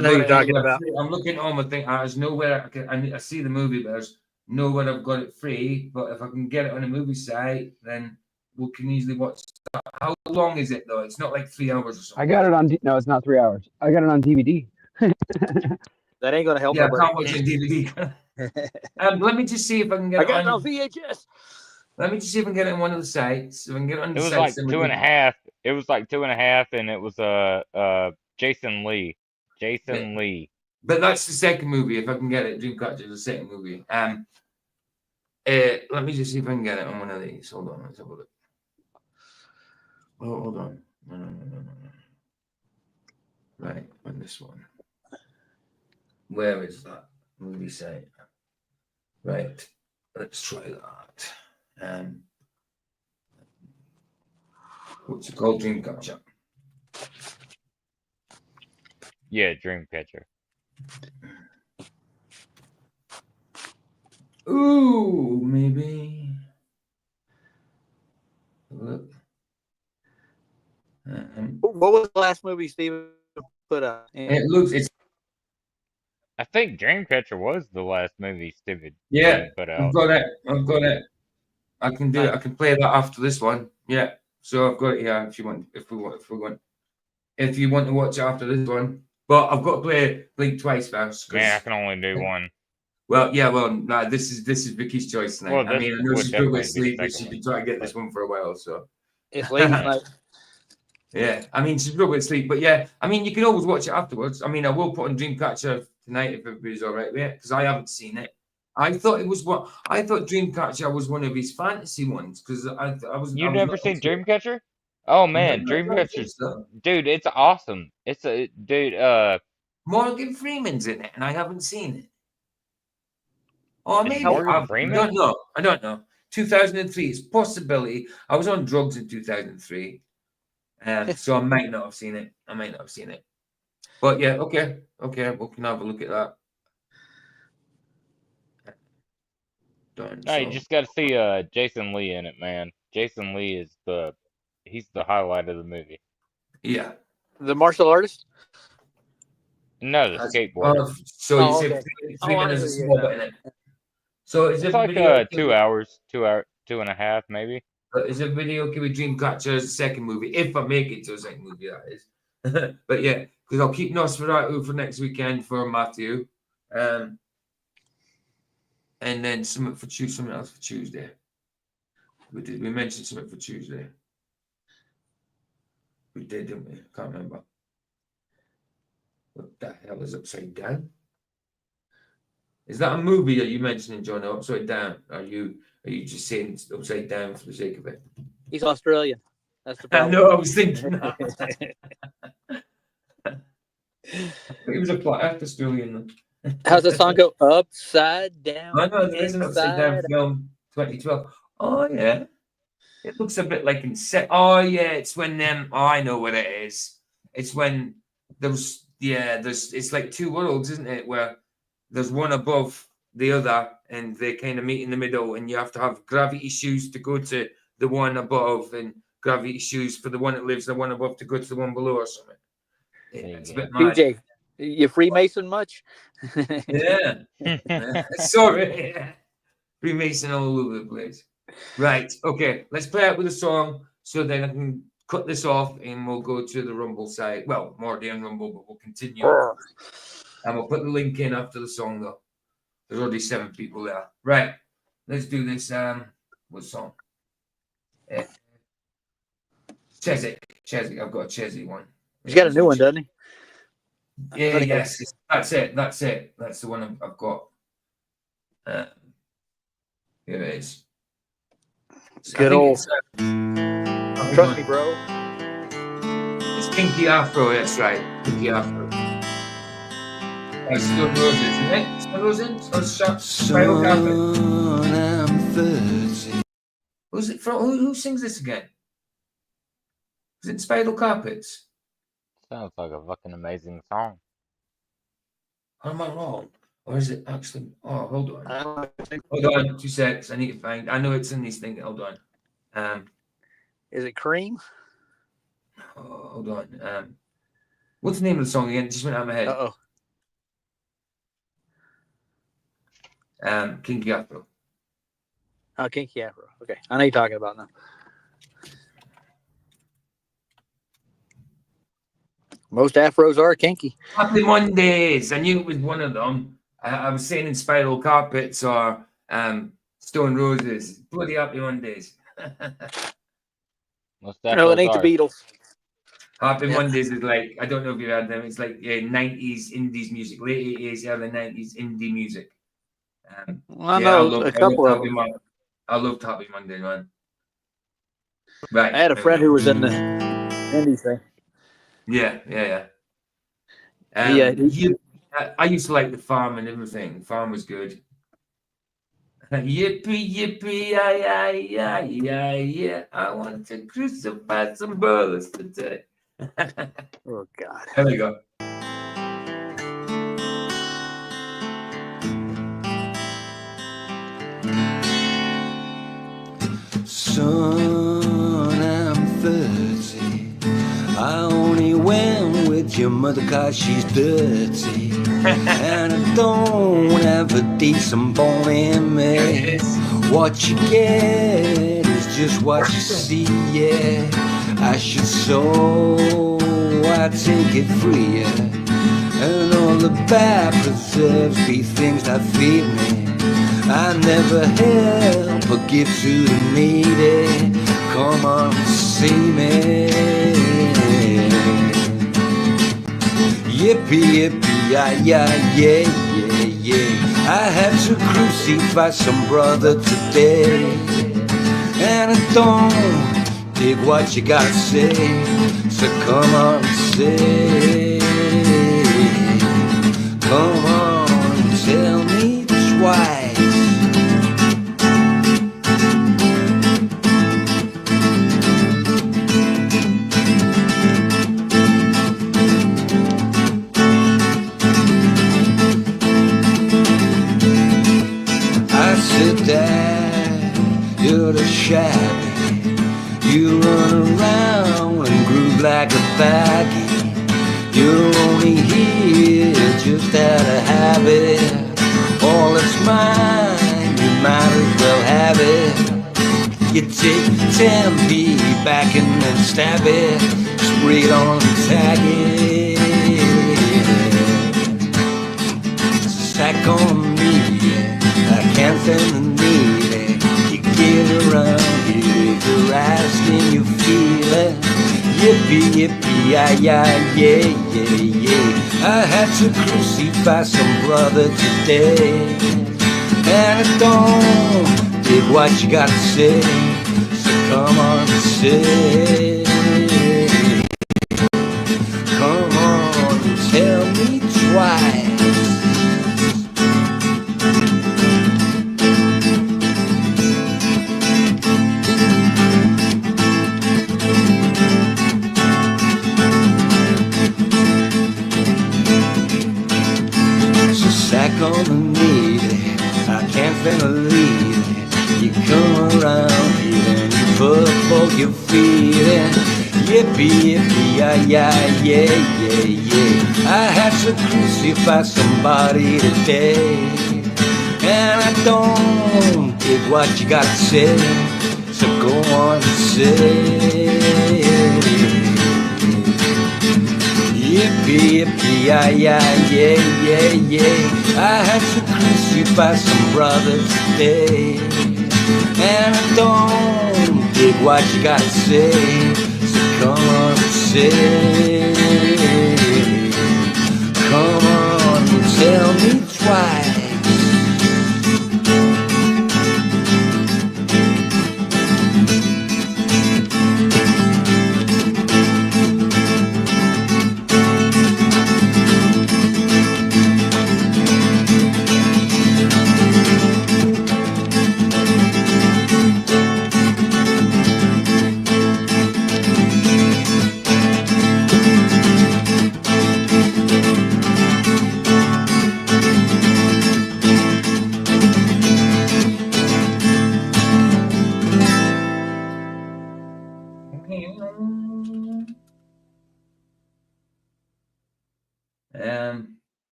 know you're talking about. I'm looking on my thing. There's nowhere I see the movie, but there's nowhere I've got it free. But if I can get it on a movie site, then we can easily watch that. How long is it though? It's not like 3 hours or something. I got it on. No, it's not 3 hours. I got it on DVD. That ain't gonna help. Yeah, I can't watch it on DVD. Let me just see if I can get it. I got it on VHS. Let me just see if I can get it on one of the sites. If I can get it on the sites. It was like 2.5. It was like 2.5, and it was Jason Lee. Lee. But that's the second movie. If I can get it, Dreamcatcher is the second movie. Let me just see if I can get it on one of these. Hold on, let's have a look. Oh, hold on. No. Right, on this one. Where is that movie site? Right, let's try that. What's it called? Dreamcatcher. Yeah, Dreamcatcher. Ooh, maybe. Look. What was the last movie Steven put up? It's. I think Dreamcatcher was the last movie Steven put out. I've got it. I can do it. I can play that after this one. Yeah. So I've got it here. If you want to watch it after this one. But I've got to play Blink twice first. Man, I can only do one. Well, yeah, well, nah, this is Vicky's choice tonight. Well, I mean, I know would she's good with definitely be the sleep, but second she's one. been trying to get this one for a while. So It's ladies' night. yeah, I mean, she's good with sleep, but yeah, I mean, you can always watch it afterwards. I mean, I will put on Dreamcatcher tonight if everybody's all right with it, because I haven't seen it. I thought Dreamcatcher was one of his fantasy ones because I was. You I was never not seen into it. Dreamcatcher? Oh No, man, no, I don't think Dreamcatcher's so. dude, it's awesome. It's a dude. Morgan Freeman's in it, and I haven't seen it. Or Is maybe Morgan I Freeman? don't know. I don't know. 2003 is possibility. I was on drugs in 2003, so I might not have seen it. But yeah, okay, we can have a look at that. Done. No, you just got to see Jason Lee in it, man. Jason Lee is he's the highlight of the movie. Yeah. The martial artist? No, the skateboarder. So you okay. say Freeman is a small bit in it. So is It's it like video? 2 hours, 2.5 maybe. Is it video? Give me Dreamcatcher's second movie if I make it to a second movie. That is. But yeah, because I'll keep Nosferatu for next weekend for Matthew, and then something else for Tuesday. We mentioned something for Tuesday? We did, didn't we? I can't remember. What the hell is Upside Down? Is that a movie that you mentioned, John? Upside Down? Are you just saying it's Upside Down for the sake of it? He's Australian. That's the I problem. know. I was thinking that. It was a plot after Australian. How's the song go? Upside down. I know there is an Upside Down film 2012. Oh yeah. It looks a bit like Inception. Oh yeah, it's when oh, I know what it is. It's when there's it's like two worlds, isn't it? Where there's one above the other, and they kind of meet in the middle, and you have to have gravity shoes to go to the one above, and gravity shoes for the one that lives the one above to go to the one below, or something. It's a bit mad. PJ, you Freemason much? Yeah. Sorry. Freemason all over the place. Right. Okay. Let's play out with a song so then I can cut this off and we'll go to the Rumble side. Well, more than Rumble, but we'll continue. And we'll put the link in after the song, though. There's already 7 people there. Right. Let's do this. What song? Cheswick. I've got a Cheswick one. He's got a new one, doesn't he? Yeah, yes. That's it. That's the one I've got. Here it is. Good old. Trust me, bro. It's Kinky Afro. That's right. Kinky Afro. It's Stone Roses, isn't it? Stone Roses? Or Spiral Carpet? I'm 30. Who's it from? Who sings this again? Is it Spiral Carpets? Sounds like a fucking amazing song. Am I wrong? Or is it actually? Oh, hold on. Hold on, 2 seconds. I need to find. I know it's in these things. Hold on. Is it Cream? Oh, hold on. What's the name of the song again? It just went out of my head. Kinky Afro. Oh, Kinky Afro. Okay, I know you're talking about now. Most afros are kinky. Happy Mondays. I knew it was one of them. I was saying in Spiral Carpets or Stone Roses. Bloody Happy Mondays. No, it ain't the Beatles. Happy Mondays is like, I don't know if you've heard them. It's like 90s indies music, late 80s, early 90s indie music. I know a couple of them. I loved Happy Mondays, man. Right. I had a friend who was in the indies thing. Yeah. I used to like the Farm and everything. Farm was good. Yippee, yeah. I want to crucify some brothers today. Oh, God. There we go. Son, I'm 30. I only went with your mother 'cause she's dirty. And I don't have a decent bone in me. What you get is just what you see, yeah. I should sow, I take it free, yeah. and all the bad preserves be things that feed me. I never help but give to the needy. Come on, see me. Yippee, yippee, yeah, yeah, yeah, yeah, yeah. I had to crucify some brother today, and I don't dig what you gotta say. So come on, say, come on, tell me twice. I said, Dad, you're the shabby. You run around and groove like a baggy. You're only here just out of habit. All that's mine, you might as well have it. You take 10p back and then stab it, spray it on and tag it. Stack on me, I can't stand the need. You get around here if you're asking, you feel it. Yippee, yippee, yeah, yeah, yeah, yeah, yeah. I had to crucify some brother today, and I don't dig what you gotta say. So come on, say, come on, tell me twice. Sack on the needy, I can't stand the lead. You come around here and you football your feet. Yippee, yippee, yeah, yeah, yeah, yeah, yeah. I had to crucify somebody today, and I don't dig what you gotta say. So go on and say, yippee, yippee, yeah, yeah, yeah, yeah, yeah. I had to crucify some brothers today, and I don't dig what you gotta say. So come on and say, come on and tell me twice.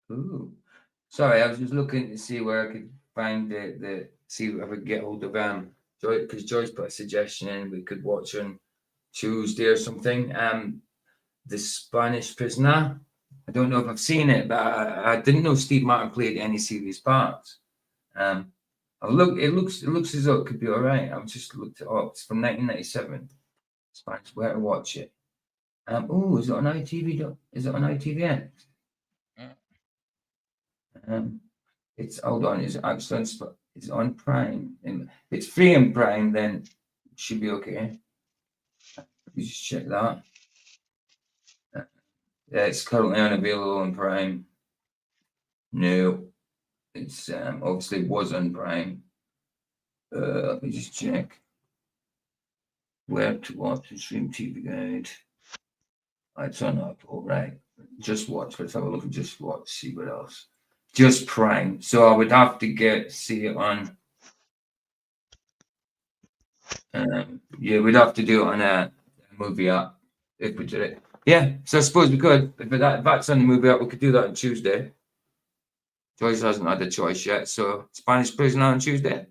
Ooh. Sorry, I was just looking to see where I could find the see if I could get hold of Joy, because Joyce put a suggestion in we could watch on Tuesday or something. The Spanish Prisoner. I don't know if I've seen it, but I didn't know Steve Martin played any serious parts. I'll look. It looks as though it could be all right. I've just looked it up. It's from 1997. Spanish. Where to watch it? Oh, is it on ITV? Is it on ITVN? It's hold on. It's actually it's on Prime. If it's free on Prime, then it should be okay. Let me just check that. Yeah, it's currently unavailable on Prime. No, it's obviously was on Prime. Let me just check. Where to watch the stream TV guide. It's on up. All right. Just watch. Let's have a look at just watch. See what else. Just Prime. So I would have to see it on. Yeah, we'd have to do it on a movie app if we did it. Yeah, so I suppose we could. If that's on the movie app, we could do that on Tuesday. Joyce hasn't had a choice yet, so Spanish Prisoner on Tuesday.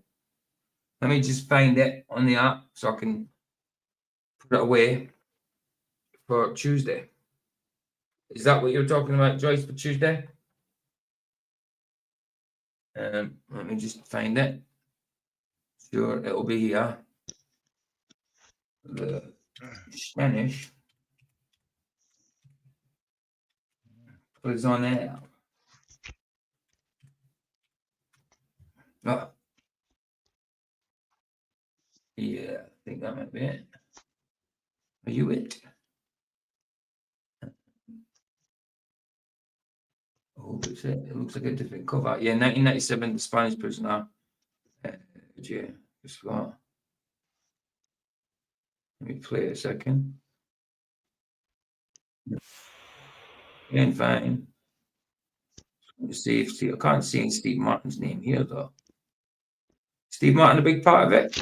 Let me just find it on the app so I can put it away for Tuesday. Is that what you're talking about, Joyce, for Tuesday? Let me just find it. Sure, it'll be here. The Spanish was on there. Oh. Yeah, I think that might be it. Are you it? Oh, it's it. It looks like a different cover. Yeah, 1997, The Spanish Prisoner. Yeah, just got. Let me play it a second. Again, fine. Let's see if I can't see Steve Martin's name here though. Steve Martin, a big part of it.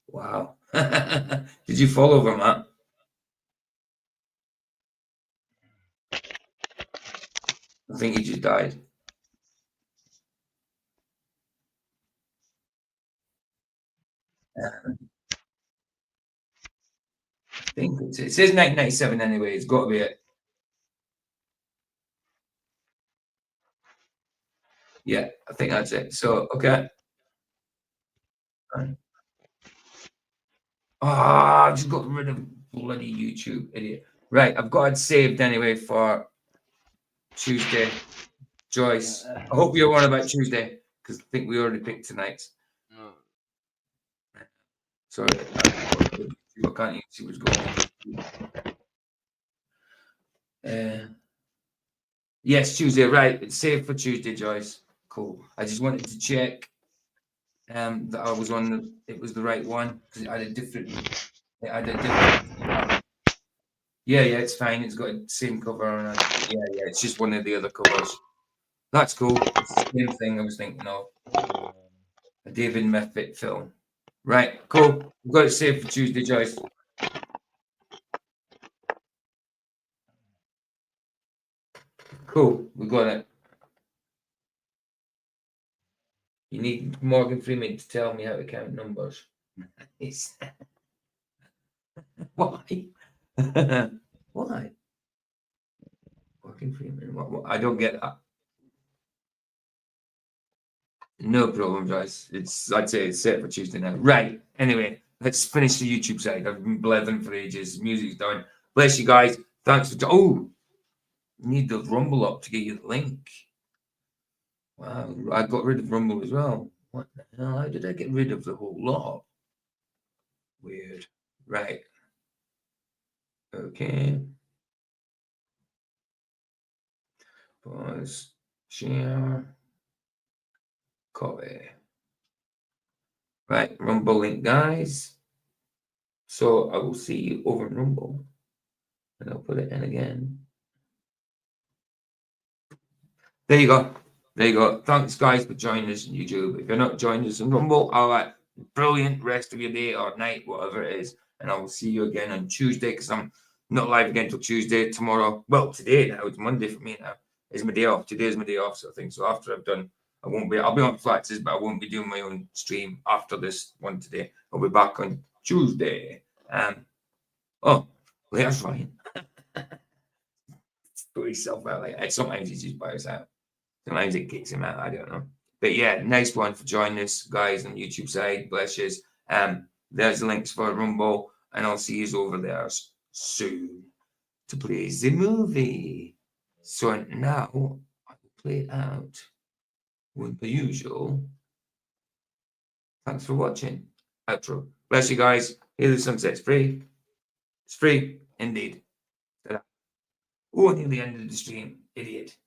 Wow. Did you fall over, Matt? I think he just died. I think it says 1997 anyway. It's got to be it. Yeah, I think that's it. So, okay. I just got rid of bloody YouTube, idiot. Right, I've got it saved anyway for Tuesday. Joyce, I hope you're on about Tuesday because I think we already picked tonight's. Sorry, I can't even see what's going on. Yes, Tuesday, right. It's saved for Tuesday, Joyce. Cool. I just wanted to check that I was on it was the right one because it had a different. Yeah, it's fine. It's got the same cover on it. Yeah, it's just one of the other covers. That's cool. It's the same thing I was thinking of. A David Meffit film. Right, cool. We've got it saved for Tuesday, Joyce. Cool, we got it. You need Morgan Freeman to tell me how to count numbers. Why? Why? Morgan Freeman. What? I don't get that. No problem, Joyce. I'd say it's set for Tuesday night. Right. Anyway, let's finish the YouTube side. I've been blathering for ages. Music's done. Bless you guys. Thanks for. Need the Rumble up to get you the link. Wow, I got rid of Rumble as well. What the hell? How did I get rid of the whole lot? Weird. Right. Okay. Pause. Share. Copy. Right, Rumble link, guys. So I will see you over in Rumble. And I'll put it in again. There you go. There you go. Thanks, guys, for joining us on YouTube. If you're not joining us on Rumble, all right, brilliant rest of your day or night, whatever it is. And I will see you again on Tuesday because I'm not live again till Tuesday. Tomorrow, well, today now, it's Monday for me now. It's my day off. Today is my day off, so I think. So after I've done, I'll be on Flaxes, but I won't be doing my own stream after this one today. I'll be back on Tuesday. Later, Ryan. Put yourself out like that. Sometimes he's just by us out. Sometimes it kicks him out. I don't know. But yeah, nice one for joining us, guys, on YouTube side. Bless you. There's the links for Rumble, and I'll see you over there soon to play the movie. So now I will play it out with the usual. Thanks for watching. Outro. Bless you guys. Hear the sunset. It's free. It's free indeed. Oh, nearly ended the stream. Idiot.